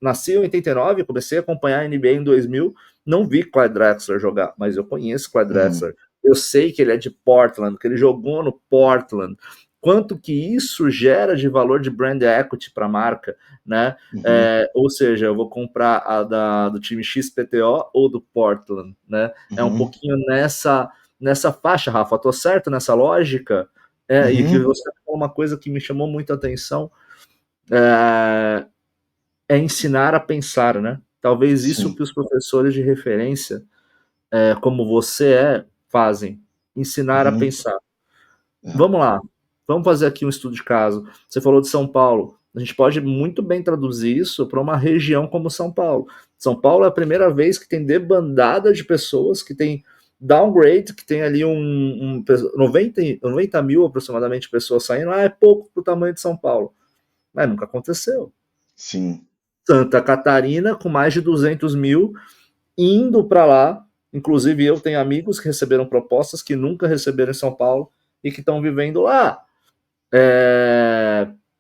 A: nasci em 89, comecei a acompanhar a NBA em 2000, não vi Clyde Drexler jogar, mas eu conheço Clyde
B: Uhum.
A: Drexler. Eu sei que ele é de Portland, que ele jogou no Portland. Quanto que isso gera de valor de brand equity para a marca, né?
B: Uhum.
A: Ou seja, eu vou comprar do time XPTO ou do Portland, né? É um
B: Uhum.
A: pouquinho nessa faixa, Rafa. Tô certo nessa lógica? E que
B: Uhum.
A: você falou uma coisa que me chamou muita atenção. É, ensinar a pensar, né? Talvez isso
B: Sim.
A: que os professores de referência, como você fazem, ensinar a
B: Uhum.
A: pensar.
B: É.
A: Vamos lá, vamos fazer aqui um estudo de caso. Você falou de São Paulo. A gente pode muito bem traduzir isso para uma região como São Paulo. São Paulo é a primeira vez que tem debandada de pessoas, que tem downgrade, que tem ali 90 mil aproximadamente pessoas saindo. É pouco para o tamanho de São Paulo. Mas nunca aconteceu.
B: Sim.
A: Santa Catarina, com mais de 200 mil, indo para lá. Inclusive, eu tenho amigos que receberam propostas que nunca receberam em São Paulo e que estão vivendo lá.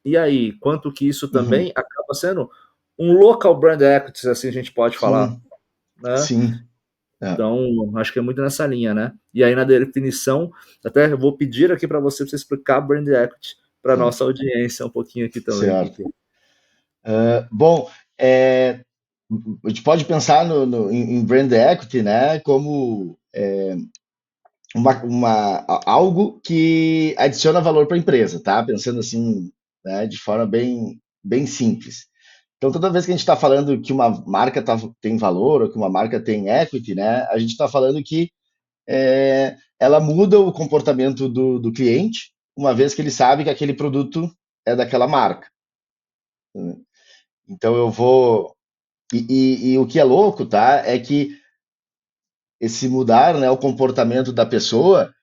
A: E aí, quanto que isso
B: Uhum.
A: também acaba sendo um local brand equity, assim a gente pode falar,
B: Sim.
A: né?
B: Sim. É.
A: Então, acho que é muito nessa linha, né? E aí, na definição, até eu vou pedir aqui para você explicar brand equity para
B: É.
A: nossa audiência um pouquinho aqui também.
B: Certo. Bom, é, a gente pode pensar em brand equity, né, como algo que adiciona valor para a empresa, tá? Pensando assim, né, de forma bem simples. Então, toda vez que a gente está falando que uma marca tem valor ou que uma marca tem equity, né, a gente está falando que ela muda o comportamento do cliente, uma vez que ele sabe que aquele produto é daquela marca. Então, eu vou. E o que é louco, tá? É que esse mudar, né, o comportamento da pessoa,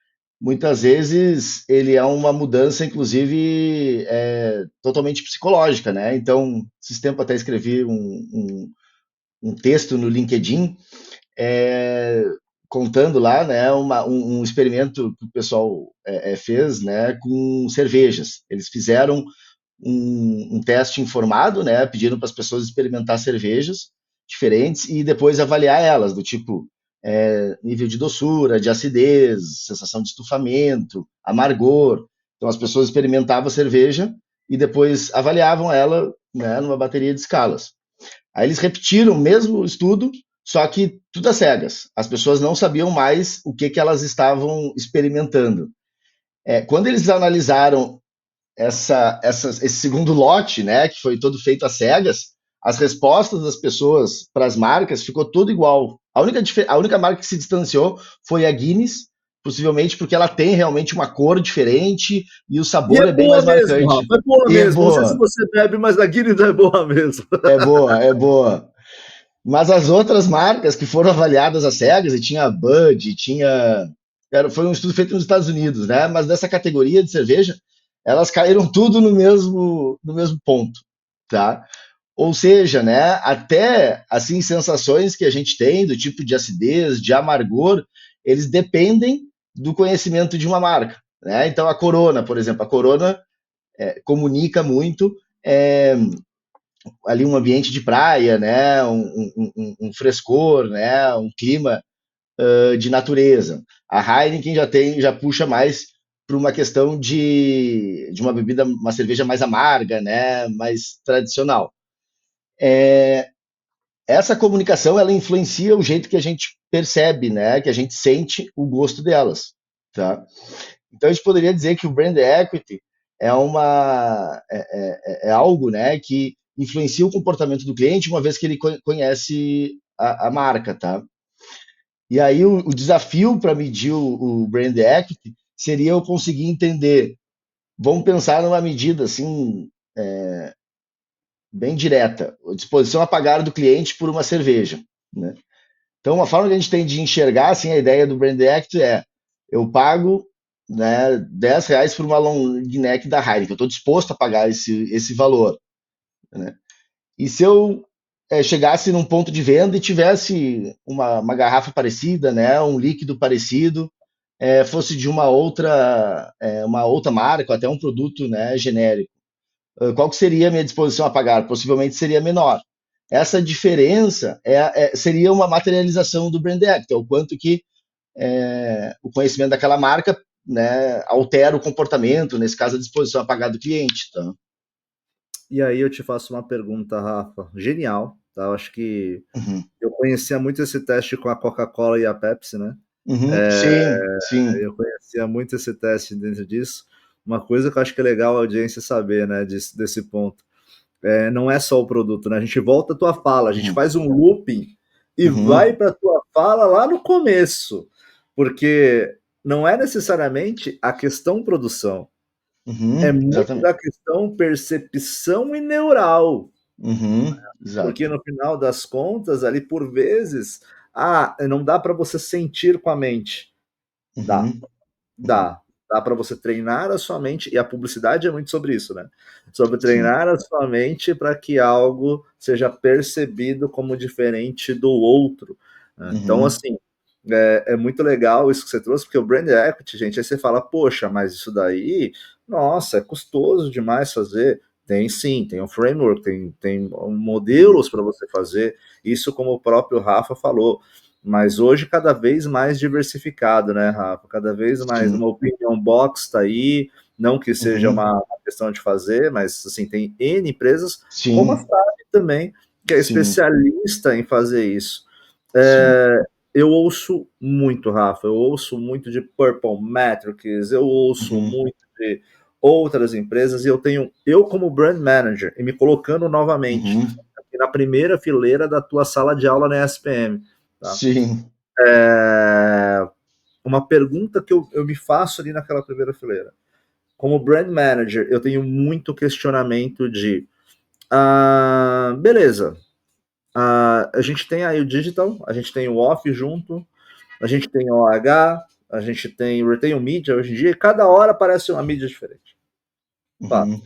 B: muitas vezes ele é uma mudança, inclusive, totalmente psicológica, né? Então, esses tempos até escrevi um texto no LinkedIn, é, contando lá, né, um experimento que o pessoal fez, né, com cervejas. Eles fizeram um teste informado, né, pediram para as pessoas experimentar cervejas diferentes e depois avaliar elas, do tipo nível de doçura, de acidez, sensação de estufamento, amargor. Então as pessoas experimentavam a cerveja e depois avaliavam ela, né, numa bateria de escalas. Aí eles repetiram o mesmo estudo, só que tudo às cegas. As pessoas não sabiam mais o que elas estavam experimentando. Quando eles analisaram esse segundo lote, né, que foi todo feito às cegas, as respostas das pessoas para as marcas ficou tudo igual. A única marca que se distanciou foi a Guinness, possivelmente porque ela tem realmente uma cor diferente e o
A: E
B: sabor
A: é
B: é bem
A: boa
B: mais
A: mesmo,
B: marcante.
A: Rafa, é boa
B: E é
A: mesmo. Não sei se
B: boa,
A: você bebe, mas a Guinness é boa mesmo.
B: é boa, é boa. Mas as outras marcas que foram avaliadas às cegas, e tinha a Bud, foi um estudo feito nos Estados Unidos, né? Mas dessa categoria de cerveja, elas caíram tudo no mesmo ponto, tá? Ou seja, né, até assim sensações que a gente tem do tipo de acidez, de amargor, eles dependem do conhecimento de uma marca, né? Então a Corona, por exemplo, a Corona comunica muito ali um ambiente de praia, né, um frescor, né, um clima de natureza. A Heineken já puxa mais para uma questão de uma bebida, uma cerveja mais amarga, né, mais tradicional. Essa comunicação ela influencia o jeito que a gente percebe, né, que a gente sente o gosto delas, tá? Então a gente poderia dizer que o brand equity é algo, né, que influencia o comportamento do cliente uma vez que ele conhece a marca, tá? E aí o desafio para medir o brand equity seria eu conseguir entender. Vamos pensar numa medida assim bem direta, a disposição a pagar do cliente por uma cerveja, né? Então, uma forma que a gente tem de enxergar assim, a ideia do brand equity é eu pago, né, R$ 10 por uma long neck da Heineken, eu estou disposto a pagar esse valor, né? E se eu chegasse num ponto de venda e tivesse uma garrafa parecida, né, um líquido parecido, fosse de uma outra marca, ou até um produto, né, genérico, qual que seria a minha disposição a pagar? Possivelmente seria menor. Essa diferença seria uma materialização do brand equity, é o quanto que o conhecimento daquela marca, né, altera o comportamento, nesse caso a disposição a pagar do cliente. Tá?
A: E aí eu te faço uma pergunta, Rafa, genial, tá? Eu acho que
B: Uhum.
A: eu conhecia muito esse teste com a Coca-Cola e a Pepsi, né?
B: Uhum. Sim, sim.
A: Eu conhecia muito esse teste dentro disso. Uma coisa que eu acho que é legal a audiência saber, né, desse ponto. Não é só o produto, né? A gente volta à tua fala, a gente
B: Uhum.
A: faz um looping e vai
B: Uhum.
A: para a tua fala lá no começo, porque não é necessariamente a questão produção, é
B: Uhum.
A: muito da
B: Exatamente.
A: questão percepção e neural,
B: Uhum.
A: porque
B: Exato.
A: no final das contas, ali por vezes, não dá para você sentir com a mente. Dá,
B: Uhum. Uhum.
A: dá. Dá para você treinar a sua mente, e a publicidade é muito sobre isso, né? Sobre
B: Sim.
A: treinar a sua mente para que algo seja percebido como diferente do outro, né? Então,
B: Uhum.
A: assim, é muito legal isso que você trouxe, porque o brand equity, gente, aí você fala, poxa, mas isso daí, nossa, é custoso demais fazer. Tem sim, tem um framework, tem
B: Uhum.
A: modelos para você fazer, isso como o próprio Rafa falou. Mas hoje cada vez mais diversificado, né, Rafa? Cada vez mais
B: Sim.
A: uma opinion box está aí, não que seja
B: Uhum.
A: uma questão de fazer, mas assim, tem N empresas, como a
B: Sim.
A: Fab também, que é
B: Sim.
A: especialista em fazer isso.
B: Sim.
A: Eu ouço muito, Rafa, eu ouço muito de Purple Metrics, eu ouço
B: Uhum.
A: muito de outras empresas, e eu como brand manager, e me colocando novamente
B: Uhum.
A: aqui na primeira fileira da tua sala de aula na ESPM, tá?
B: Sim.
A: Uma pergunta que eu me faço ali naquela primeira fileira. Como brand manager, eu tenho muito questionamento de beleza, a gente tem aí o digital, a gente tem o off junto, a gente tem o OH, a gente tem o retail media hoje em dia, e cada hora aparece uma mídia diferente. Fato.
B: Uhum.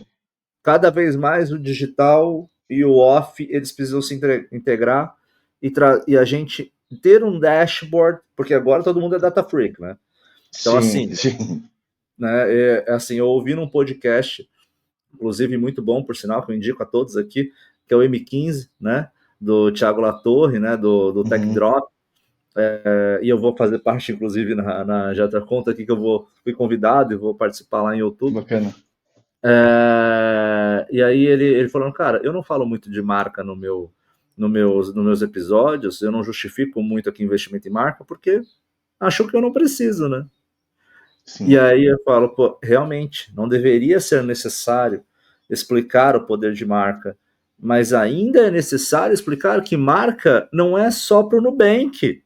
A: Cada vez mais o digital e o off, eles precisam se integrar e a gente ter um dashboard, porque agora todo mundo é data freak, né? Então, assim,
B: Sim. Sim.
A: né, assim, eu ouvi num podcast, inclusive muito bom, por sinal, que eu indico a todos aqui, que é o M15, né? Do Thiago Latorre, né? Do Tech
B: Uhum.
A: Drop. E eu vou fazer parte, inclusive, na já tá conta aqui que fui convidado e vou participar lá em
B: Que
A: outubro.
B: bacana.
A: E aí ele falando, cara, eu não falo muito de marca nos meus episódios, eu não justifico muito aqui investimento em marca, porque acho que eu não preciso, né? E
B: Sim.
A: aí eu falo, pô, realmente, não deveria ser necessário explicar o poder de marca, mas ainda é necessário explicar que marca não é só para o Nubank,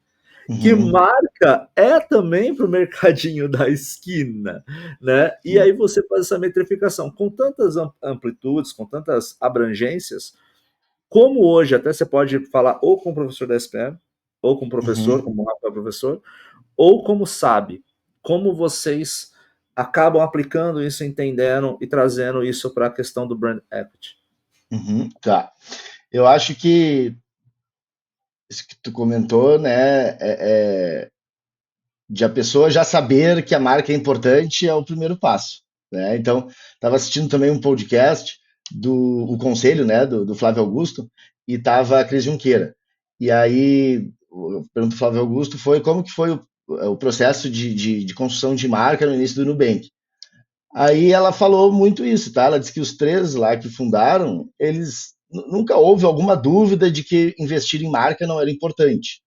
A: que
B: Uhum.
A: marca é também para o mercadinho da esquina, né? E
B: Sim.
A: aí você faz essa metrificação com tantas amplitudes, com tantas abrangências, como hoje até você pode falar ou com o professor da SPM, ou com o professor,
B: Uhum.
A: como o Rafa é professor, ou como sabe, como vocês acabam aplicando isso, entendendo e trazendo isso para a questão do brand equity.
B: Uhum. Tá. Eu acho que isso que tu comentou, né, de a pessoa já saber que a marca é importante é o primeiro passo, né? Então, estava assistindo também um podcast do o Conselho, né, do Flávio Augusto, e tava a Cris Junqueira. E aí, a pergunta do Flávio Augusto foi como que foi o processo de construção de marca no início do Nubank. Aí ela falou muito isso, tá? Ela disse que os três lá que fundaram, eles nunca houve alguma dúvida de que investir em marca não era importante.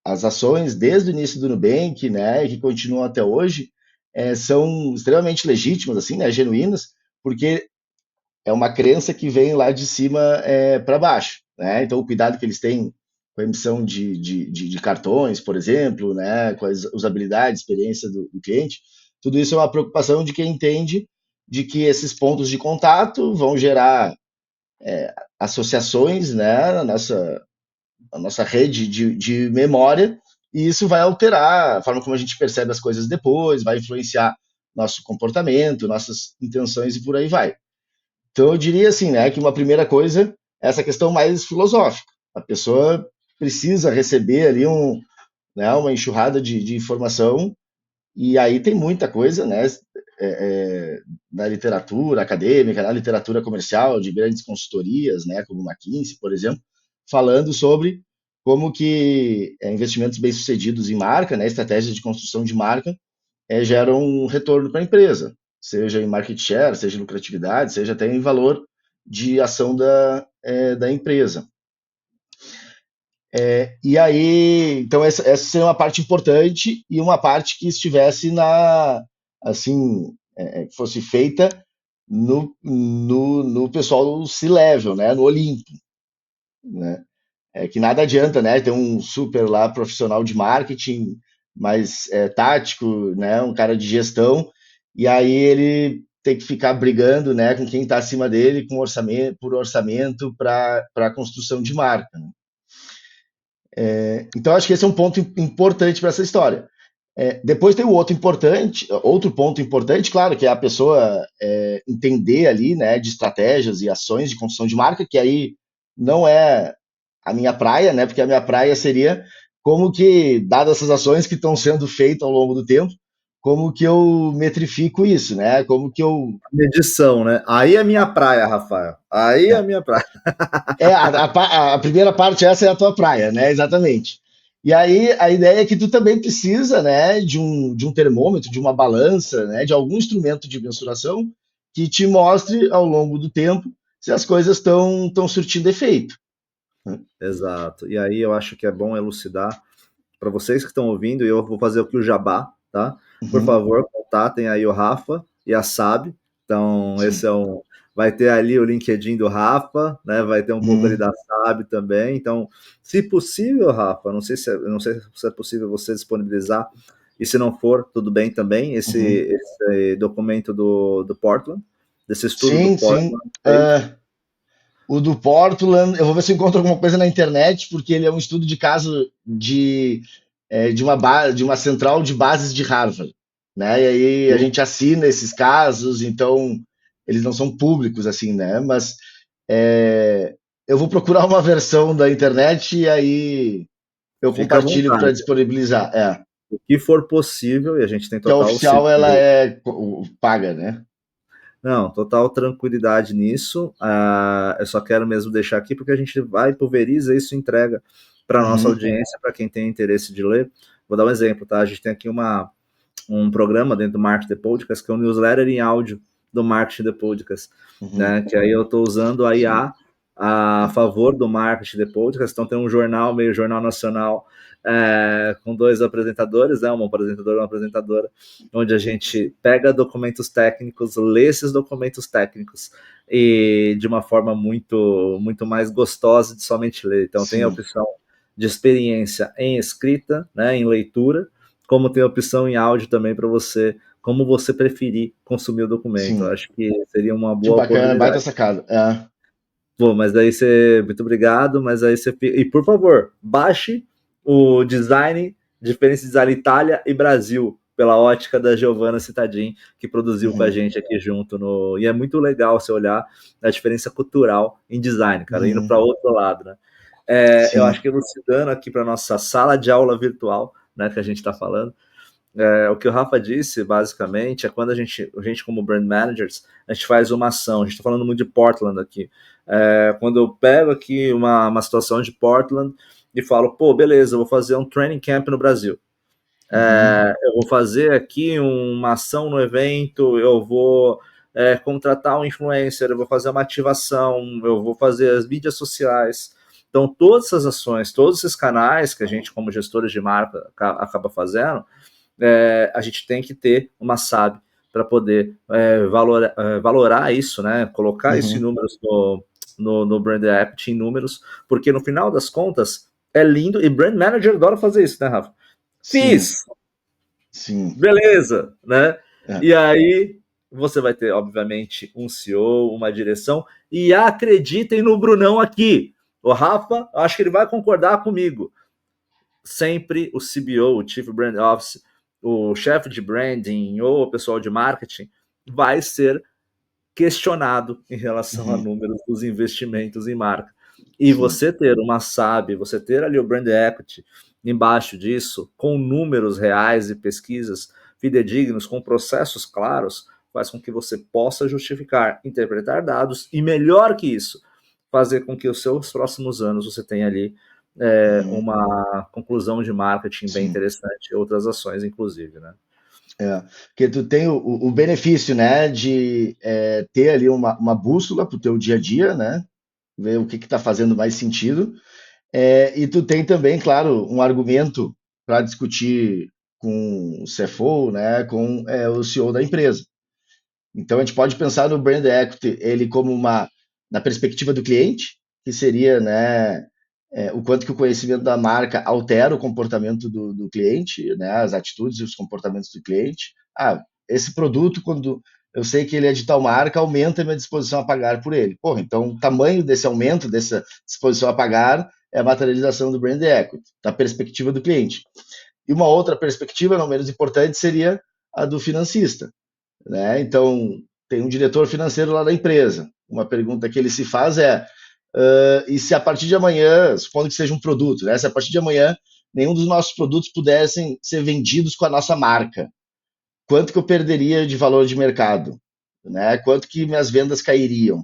B: As ações desde o início do Nubank, né, que continuam até hoje, são extremamente legítimas, assim, né, genuínas, porque é uma crença que vem lá de cima para baixo, né? Então, o cuidado que eles têm com a emissão de cartões, por exemplo, né, com as usabilidade, experiência do cliente, tudo isso é uma preocupação de quem entende de que esses pontos de contato vão gerar associações, né, na nossa rede de memória, e isso vai alterar a forma como a gente percebe as coisas depois, vai influenciar nosso comportamento, nossas intenções e por aí vai. Então eu diria assim, né, que uma primeira coisa é essa questão mais filosófica. A pessoa precisa receber ali uma enxurrada de informação, e aí tem muita coisa, né, na literatura acadêmica, na literatura comercial, de grandes consultorias, né, como McKinsey, por exemplo, falando sobre como que investimentos bem-sucedidos em marca, né, estratégias de construção de marca, geram um retorno para a empresa, seja em market share, seja em lucratividade, seja até em valor de ação da empresa. E aí, então essa seria uma parte importante e uma parte que estivesse assim, que fosse feita no pessoal C-level, né, no Olimpo, né? Que nada adianta, né, ter um super lá profissional de marketing, mais tático, né, um cara de gestão, e aí ele tem que ficar brigando, né, com quem está acima dele, com orçamento, por orçamento para a construção de marca, né? Então acho que esse é um ponto importante para essa história. Depois tem outro ponto importante, claro, que é a pessoa entender ali, né, de estratégias e ações de construção de marca, que aí não é a minha praia, né, porque a minha praia seria como que, dadas essas ações que estão sendo feitas ao longo do tempo, como que eu metrifico isso, né, como que eu...
A: Medição, né? Aí é minha praia, Rafael. Aí é minha praia.
B: A primeira parte, essa é a tua praia, né, exatamente. E aí a ideia é que tu também precisa, né, de um termômetro, de uma balança, né, de algum instrumento de mensuração que te mostre ao longo do tempo se as coisas estão surtindo efeito.
A: Exato. E aí eu acho que é bom elucidar para vocês que estão ouvindo, e eu vou fazer aqui o jabá, tá? Por
B: Uhum,
A: favor, contatem aí o Rafa e a Sab. Então, esse
B: sim.
A: é um. Vai ter ali o LinkedIn do Rafa, né? Vai ter um pouco ali
B: Uhum,
A: da Sab também. Então, se possível, Rafa, não sei se é possível você disponibilizar, e se não for, tudo bem também,
B: uhum.
A: esse documento do Portland, desse estudo do
B: Sim, sim.
A: Portland fez.
B: O do Portland, eu vou ver se eu encontro alguma coisa na internet, porque ele é um estudo de caso de uma central de bases de Harvard, né? E aí a gente assina esses casos, então eles não são públicos assim, né? Mas é, eu vou procurar uma versão da internet e aí eu
A: Fica à
B: compartilho para
A: vontade.
B: disponibilizar.
A: O que for possível, e a gente tem
B: Que a
A: total
B: oficial ela
A: seguro.
B: paga, né?
A: Não, total tranquilidade nisso. Eu só quero mesmo deixar aqui porque a gente vai, pulveriza isso e entrega para a nossa
B: Uhum,
A: audiência, para quem tem interesse de ler. Vou dar um exemplo, tá? A gente tem aqui um programa dentro do Marketing the Podcast, que é um newsletter em áudio do Marketing the Podcast,
B: uhum,
A: né? Que aí eu estou usando a
B: sim.
A: IA a favor do Marketing the Podcast. Então tem um jornal, meio jornal nacional, com dois apresentadores, né? Uma apresentadora e uma apresentadora, onde a gente pega documentos técnicos, lê esses documentos técnicos e de uma forma muito, muito mais gostosa de somente ler. Então tem a
B: Sim,
A: opção de experiência em escrita, né, em leitura, como tem a opção em áudio também para você, como você preferir consumir o documento. Eu
B: sim.
A: acho que seria uma
B: Que
A: boa
B: bacana, baita
A: oportunidade.
B: sacada.
A: Bom, mas daí você, muito obrigado, mas aí você, e por favor, baixe o design, diferença de design Itália e Brasil, pela ótica da Giovanna Citadin, que produziu com a
B: Uhum,
A: gente aqui junto no, e é muito legal você olhar a diferença cultural em design, cara, indo
B: uhum,
A: para outro lado, né? Eu acho
B: sim.
A: que elucidando aqui para nossa sala de aula virtual, né, que a gente está falando, o que o Rafa disse, basicamente, é quando a gente como brand managers, a gente faz uma ação. A gente está falando muito de Portland aqui. Quando eu pego aqui uma situação de Portland e falo, pô, beleza, eu vou fazer um training camp no Brasil.
B: Uhum,
A: Eu vou fazer aqui uma ação no evento, eu vou contratar um influencer, eu vou fazer uma ativação, eu vou fazer as mídias sociais. Então, todas essas ações, todos esses canais que a gente, como gestores de marca, acaba fazendo, a gente tem que ter uma SAB para poder valorar isso, né? Colocar isso em
B: Uhum.
A: números no Brand Equity, em números, porque no final das contas é lindo, e Brand Manager adora fazer isso, né, Rafa?
B: Sim,
A: Fiz,
B: sim.
A: beleza, né?
B: É.
A: E aí você vai ter, obviamente, um CEO, uma direção, e acreditem no Brunão aqui. O Rafa, acho que ele vai concordar comigo. Sempre o CBO, o Chief Brand Officer, o chefe de branding ou o pessoal de marketing vai ser questionado em relação a
B: Uhum.
A: números dos investimentos em marca. E
B: Sim.
A: você ter uma SAB, você ter ali o brand equity embaixo disso, com números reais e pesquisas fidedignos, com processos claros, faz com que você possa justificar, interpretar dados e, melhor que isso, fazer com que os seus próximos anos você tenha ali
B: Uhum.
A: uma conclusão de marketing bem
B: Sim.
A: interessante, outras ações, inclusive, né?
B: É. Porque tu tem o benefício, né, de ter ali uma bússola para o teu dia a dia, né? Ver o que está fazendo mais sentido. E tu tem também, claro, um argumento para discutir com o CFO, né, com o CEO da empresa. Então a gente pode pensar no brand equity ele como na perspectiva do cliente, que seria, né, o quanto que o conhecimento da marca altera o comportamento do cliente, né, as atitudes e os comportamentos do cliente. Esse produto, quando eu sei que ele é de tal marca, aumenta a minha disposição a pagar por ele. Porra, então o tamanho desse aumento, dessa disposição a pagar, é a materialização do brand equity, da perspectiva do cliente. E uma outra perspectiva, não menos importante, seria a do financista, né? Então, tem um diretor financeiro lá da empresa. Uma pergunta que ele se faz e se a partir de amanhã, supondo que seja um produto, né? Se a partir de amanhã nenhum dos nossos produtos pudessem ser vendidos com a nossa marca, quanto que eu perderia de valor de mercado? Né? Quanto que minhas vendas cairiam?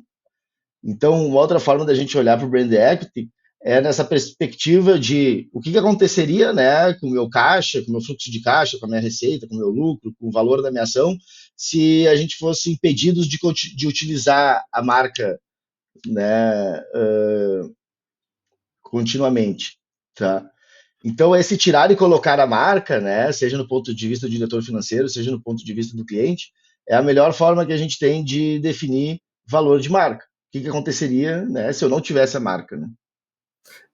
B: Então, uma outra forma da gente olhar para o brand equity é nessa perspectiva de o que aconteceria, né, com o meu caixa, com o meu fluxo de caixa, com a minha receita, com o meu lucro, com o valor da minha ação, se a gente fosse impedidos de utilizar a marca, né, continuamente, tá? Então, esse tirar e colocar a marca, né, seja no ponto de vista do diretor financeiro, seja no ponto de vista do cliente, é a melhor forma que a gente tem de definir valor de marca. O que aconteceria, né, se eu não tivesse a marca, né?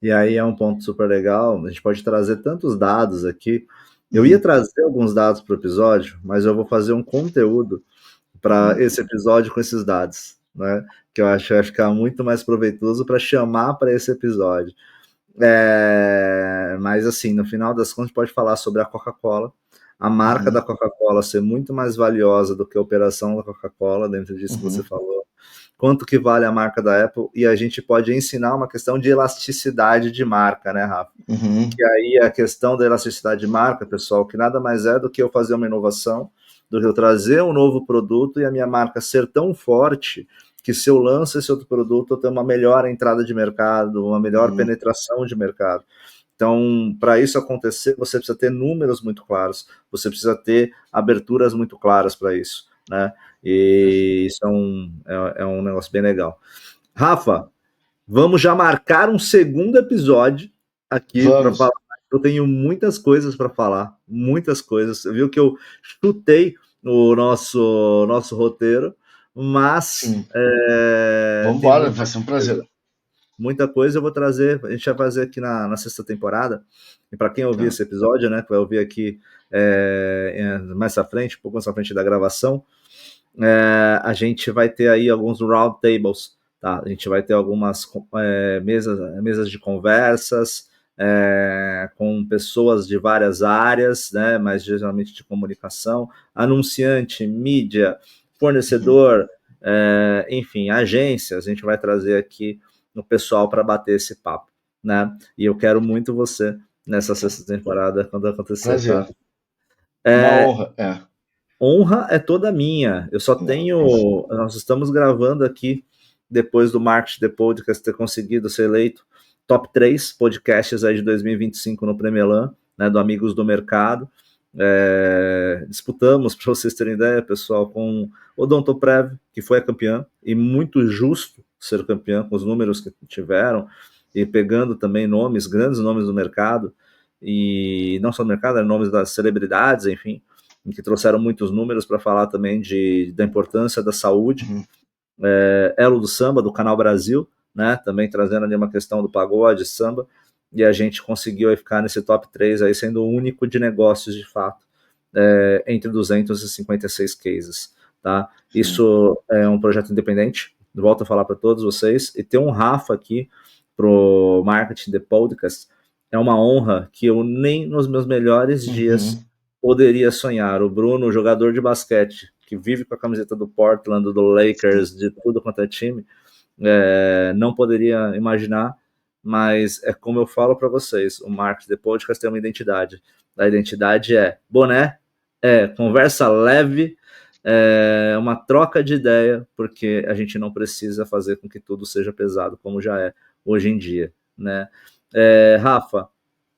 A: E aí é um ponto super legal. A gente pode trazer tantos dados aqui. Eu ia
B: Uhum,
A: trazer alguns dados para o episódio, mas eu vou fazer um conteúdo para
B: uhum,
A: esse episódio com esses dados, né? Que eu acho que vai ficar muito mais proveitoso para chamar para esse episódio. Mas assim, no final das contas, a gente pode falar sobre a Coca-Cola, a marca da
B: uhum,
A: Coca-Cola ser muito mais valiosa do que a operação da Coca-Cola, dentro disso que você
B: uhum,
A: falou, quanto que vale a marca da Apple, e a gente pode ensinar uma questão de elasticidade de marca, né, Rafa?
B: uhum,
A: Que aí a questão da elasticidade de marca, pessoal, que nada mais é do que eu fazer uma inovação, do que eu trazer um novo produto e a minha marca ser tão forte que se eu lanço esse outro produto, eu tenho uma melhor entrada de mercado, uma melhor
B: uhum,
A: penetração de mercado. Então, para isso acontecer, você precisa ter números muito claros, você precisa ter aberturas muito claras para isso, né? E isso é um negócio bem legal. Rafa, vamos já marcar um segundo episódio aqui para falar.
B: Vamos.
A: Eu tenho muitas coisas para falar, muitas coisas. Você viu que eu chutei o nosso roteiro, mas
B: Sim. Vamos
A: tem
B: embora, vai ser um prazer.
A: coisa, muita coisa eu vou trazer. A gente vai fazer aqui na sexta temporada. E para quem ouvir
B: Tá.
A: esse episódio, né, que vai ouvir aqui mais à frente, um pouco mais à frente da gravação, a gente vai ter aí alguns round tables, tá? A gente vai ter algumas mesas de conversas com pessoas de várias áreas, né? Mas geralmente de comunicação, anunciante, mídia,
B: Uhum.
A: fornecedor, enfim, agências. A gente vai trazer aqui o pessoal para bater esse papo, né? E eu quero muito você nessa sexta temporada quando acontecer, tá?
B: Prazer. Uma honra. É.
A: Honra é toda minha. Eu só
B: Não,
A: tenho. Nós estamos gravando aqui, depois do Marketing The Podcast ter conseguido ser eleito top 3 podcasts aí de 2025 no Premelan, né, do Amigos do Mercado. Disputamos, para vocês terem ideia, pessoal, com o Odontoprev, que foi a campeã, e muito justo ser campeã com os números que tiveram, e pegando também nomes, grandes nomes do mercado. e não só no mercado, nomes das celebridades, enfim, que trouxeram muitos números para falar também da importância da saúde. Elo do Samba, do Canal Brasil, né, também trazendo ali uma questão do pagode, samba, e a gente conseguiu aí ficar nesse top 3 aí, sendo o único de negócios de fato, entre 256 cases, tá? Isso é um projeto independente, volto a falar para todos vocês, e ter um Rafa aqui pro Marketing The Podcast é uma honra que eu nem nos meus melhores dias poderia sonhar. O Bruno, jogador de basquete, que vive com a camiseta do Portland, do Lakers, de tudo quanto é time, não poderia imaginar, mas é como eu falo para vocês, o Marketing The Podcast tem uma identidade. A identidade é boné, conversa leve, uma troca de ideia, porque a gente não precisa fazer com que tudo seja pesado, como já é hoje em dia, né? Rafa,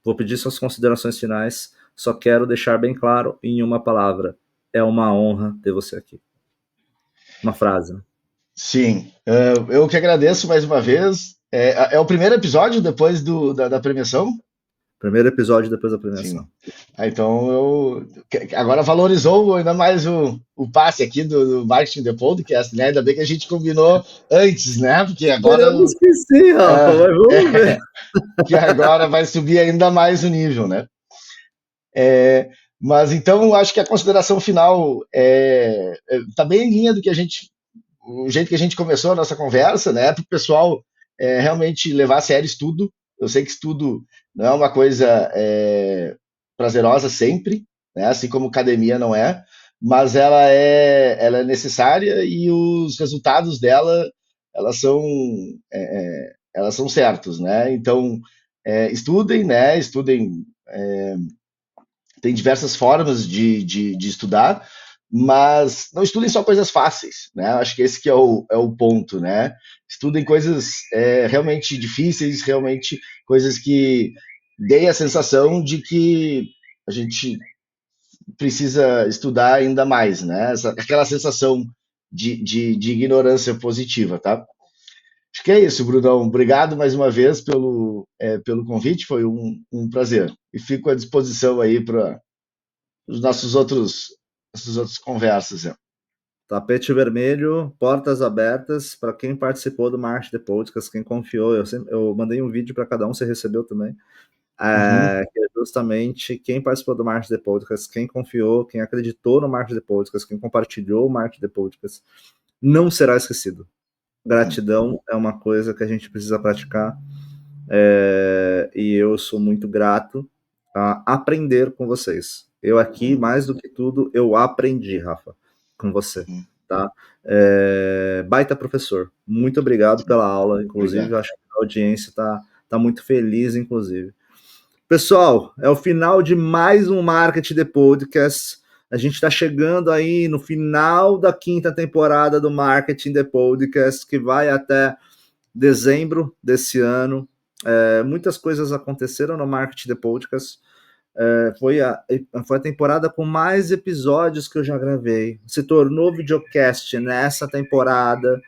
A: vou pedir suas considerações finais, só quero deixar bem claro em uma palavra: é uma honra ter você aqui. Uma frase. Né?
B: Sim, eu que agradeço mais uma vez. É o primeiro episódio depois da premiação?
A: Primeiro episódio depois da
B: Sim.
A: premiação.
B: Então agora valorizou ainda mais o passe aqui do Marketing The Podcast, né? Ainda bem que a gente combinou antes, né? Porque agora
A: Esperamos que sim, Rafa, mas vamos ver.
B: Que agora vai subir ainda mais o nível, né? Mas então acho que a consideração final tá bem em linha do que o jeito que a gente começou a nossa conversa, né? Para o pessoal realmente levar a sério estudo. Eu sei que estudo não é uma coisa prazerosa sempre, né? Assim como academia não é, mas ela é necessária e os resultados dela elas são elas são certos, né? Então estudem, né? Estudem. Tem diversas formas de estudar, mas não estudem só coisas fáceis, né? Acho que esse que é o ponto, né? Estudem coisas realmente difíceis, realmente coisas que deem a sensação de que a gente precisa estudar ainda mais, né? Aquela sensação de ignorância positiva, tá? Acho que é isso, Brunão. Obrigado mais uma vez pelo convite, foi um prazer. E fico à disposição aí para os nossas outras conversas.
A: Tapete vermelho, portas abertas para quem participou do Marketing The Podcast, quem confiou. Eu mandei um vídeo para cada um, você recebeu também. Que é justamente quem participou do Marketing The Podcast, quem confiou, quem acreditou no Marketing The Podcast, quem compartilhou o Marketing The Podcast, não será esquecido. Gratidão é uma coisa que a gente precisa praticar, e eu sou muito grato a aprender com vocês. Eu aqui, mais do que tudo, eu aprendi, Rafa, com você, tá? Baita professor, muito obrigado pela aula, inclusive,
B: Obrigado.
A: acho que a audiência tá muito feliz, inclusive. Pessoal, é o final de mais um Marketing The Podcast. A gente está chegando aí no final da 5ª temporada do Marketing The Podcast, que vai até dezembro desse ano. Muitas coisas aconteceram no Marketing The Podcast. Foi a temporada com mais episódios que eu já gravei. Se tornou videocast nessa temporada.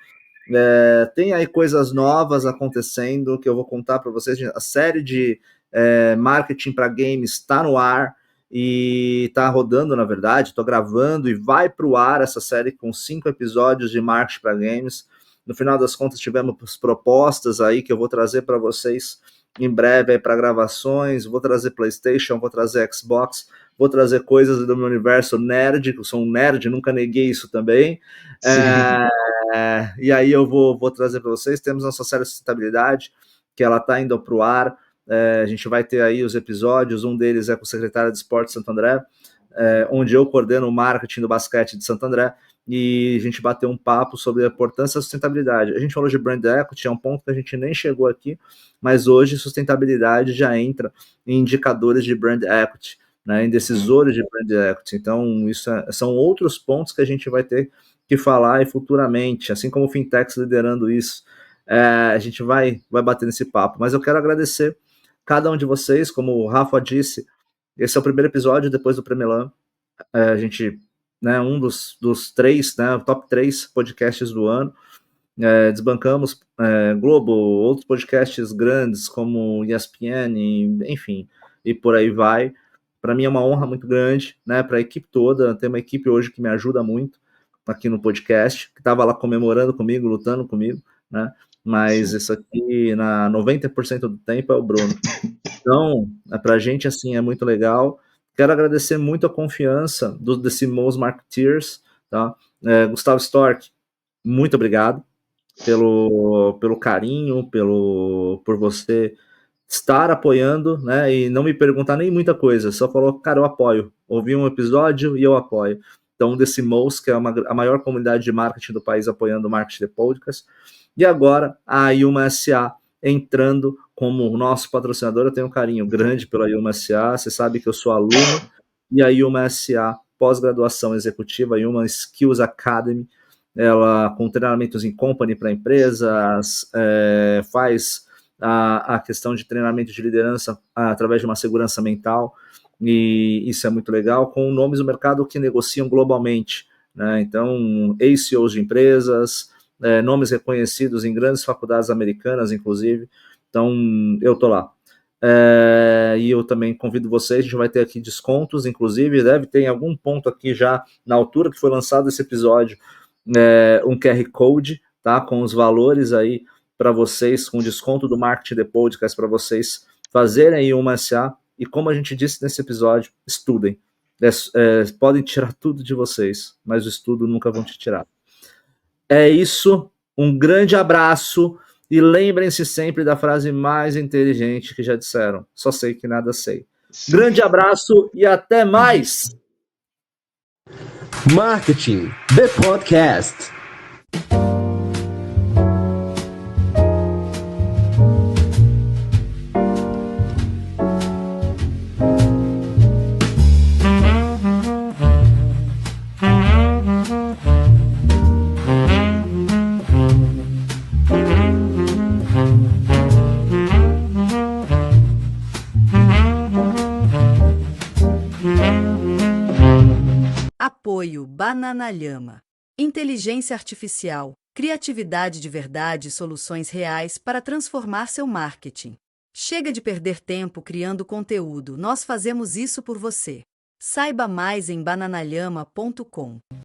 A: Tem aí coisas novas acontecendo que eu vou contar para vocês. A série de marketing para games está no ar e está rodando, na verdade. Estou gravando e vai para o ar essa série com 5 episódios de marketing para games. No final das contas, tivemos propostas aí que eu vou trazer para vocês em breve para gravações. Vou trazer PlayStation, vou trazer Xbox, vou trazer coisas do meu universo nerd, que eu sou um nerd, nunca neguei isso também. E aí eu vou trazer para vocês. Temos nossa série de sustentabilidade, que ela está indo para o ar. A gente vai ter aí os episódios, um deles é com o secretário de Esporte de Santo André, onde eu coordeno o marketing do basquete de Santo André, e a gente bateu um papo sobre a importância da sustentabilidade. A gente falou de brand equity, é um ponto que a gente nem chegou aqui, mas hoje sustentabilidade já entra em indicadores de brand equity, né, em decisores de brand equity. Então, isso são outros pontos que a gente vai ter que falar e futuramente, assim como o Fintechs liderando isso, a gente vai bater nesse papo. Mas eu quero agradecer cada um de vocês, como o Rafa disse, esse é o primeiro episódio depois do Premelan. A gente, né, um dos 3, né, top 3 podcasts do ano. Desbancamos Globo, outros podcasts grandes como ESPN, enfim. e por aí vai. Para mim é uma honra muito grande, né? Para a equipe toda, tem uma equipe hoje que me ajuda muito aqui no podcast, que estava lá comemorando comigo, lutando comigo, né? Mas
B: Sim.
A: isso aqui, na 90% do tempo, é o Bruno. Então, para a gente, assim, é muito legal. Quero agradecer muito a confiança desse Most Marketeers, tá? Gustavo Stork, muito obrigado pelo carinho, por você estar apoiando, né? E não me perguntar nem muita coisa, só falou, cara, eu apoio. Ouvi um episódio e eu apoio. Então, desse Most, que é a maior comunidade de marketing do país apoiando o marketing de podcast. E agora, a Yuma SA entrando como nosso patrocinador. Eu tenho um carinho grande pela Yuma SA, você sabe que eu sou aluno, e a Yuma SA, pós-graduação executiva, a Yuma Skills Academy, ela com treinamentos em company para empresas, faz a questão de treinamento de liderança através de uma segurança mental, e isso é muito legal, com nomes do mercado que negociam globalmente, né? Então, ex-CEOs de empresas, nomes reconhecidos em grandes faculdades americanas, inclusive. Então, eu tô lá. E eu também convido vocês, a gente vai ter aqui descontos, inclusive, deve ter em algum ponto aqui já, na altura que foi lançado esse episódio, um QR Code, tá? Com os valores aí para vocês, com desconto do Marketing The Podcast, para vocês fazerem aí uma SA. E como a gente disse nesse episódio, estudem. Podem tirar tudo de vocês, mas o estudo nunca vão te tirar. É isso, um grande abraço e lembrem-se sempre da frase mais inteligente que já disseram: só sei que nada sei.
B: Sim.
A: Grande abraço e até mais!
C: Marketing, The Podcast.
D: Apoio Bananalhama. Inteligência artificial, criatividade de verdade e soluções reais para transformar seu marketing. Chega de perder tempo criando conteúdo, nós fazemos isso por você. Saiba mais em bananalhama.com.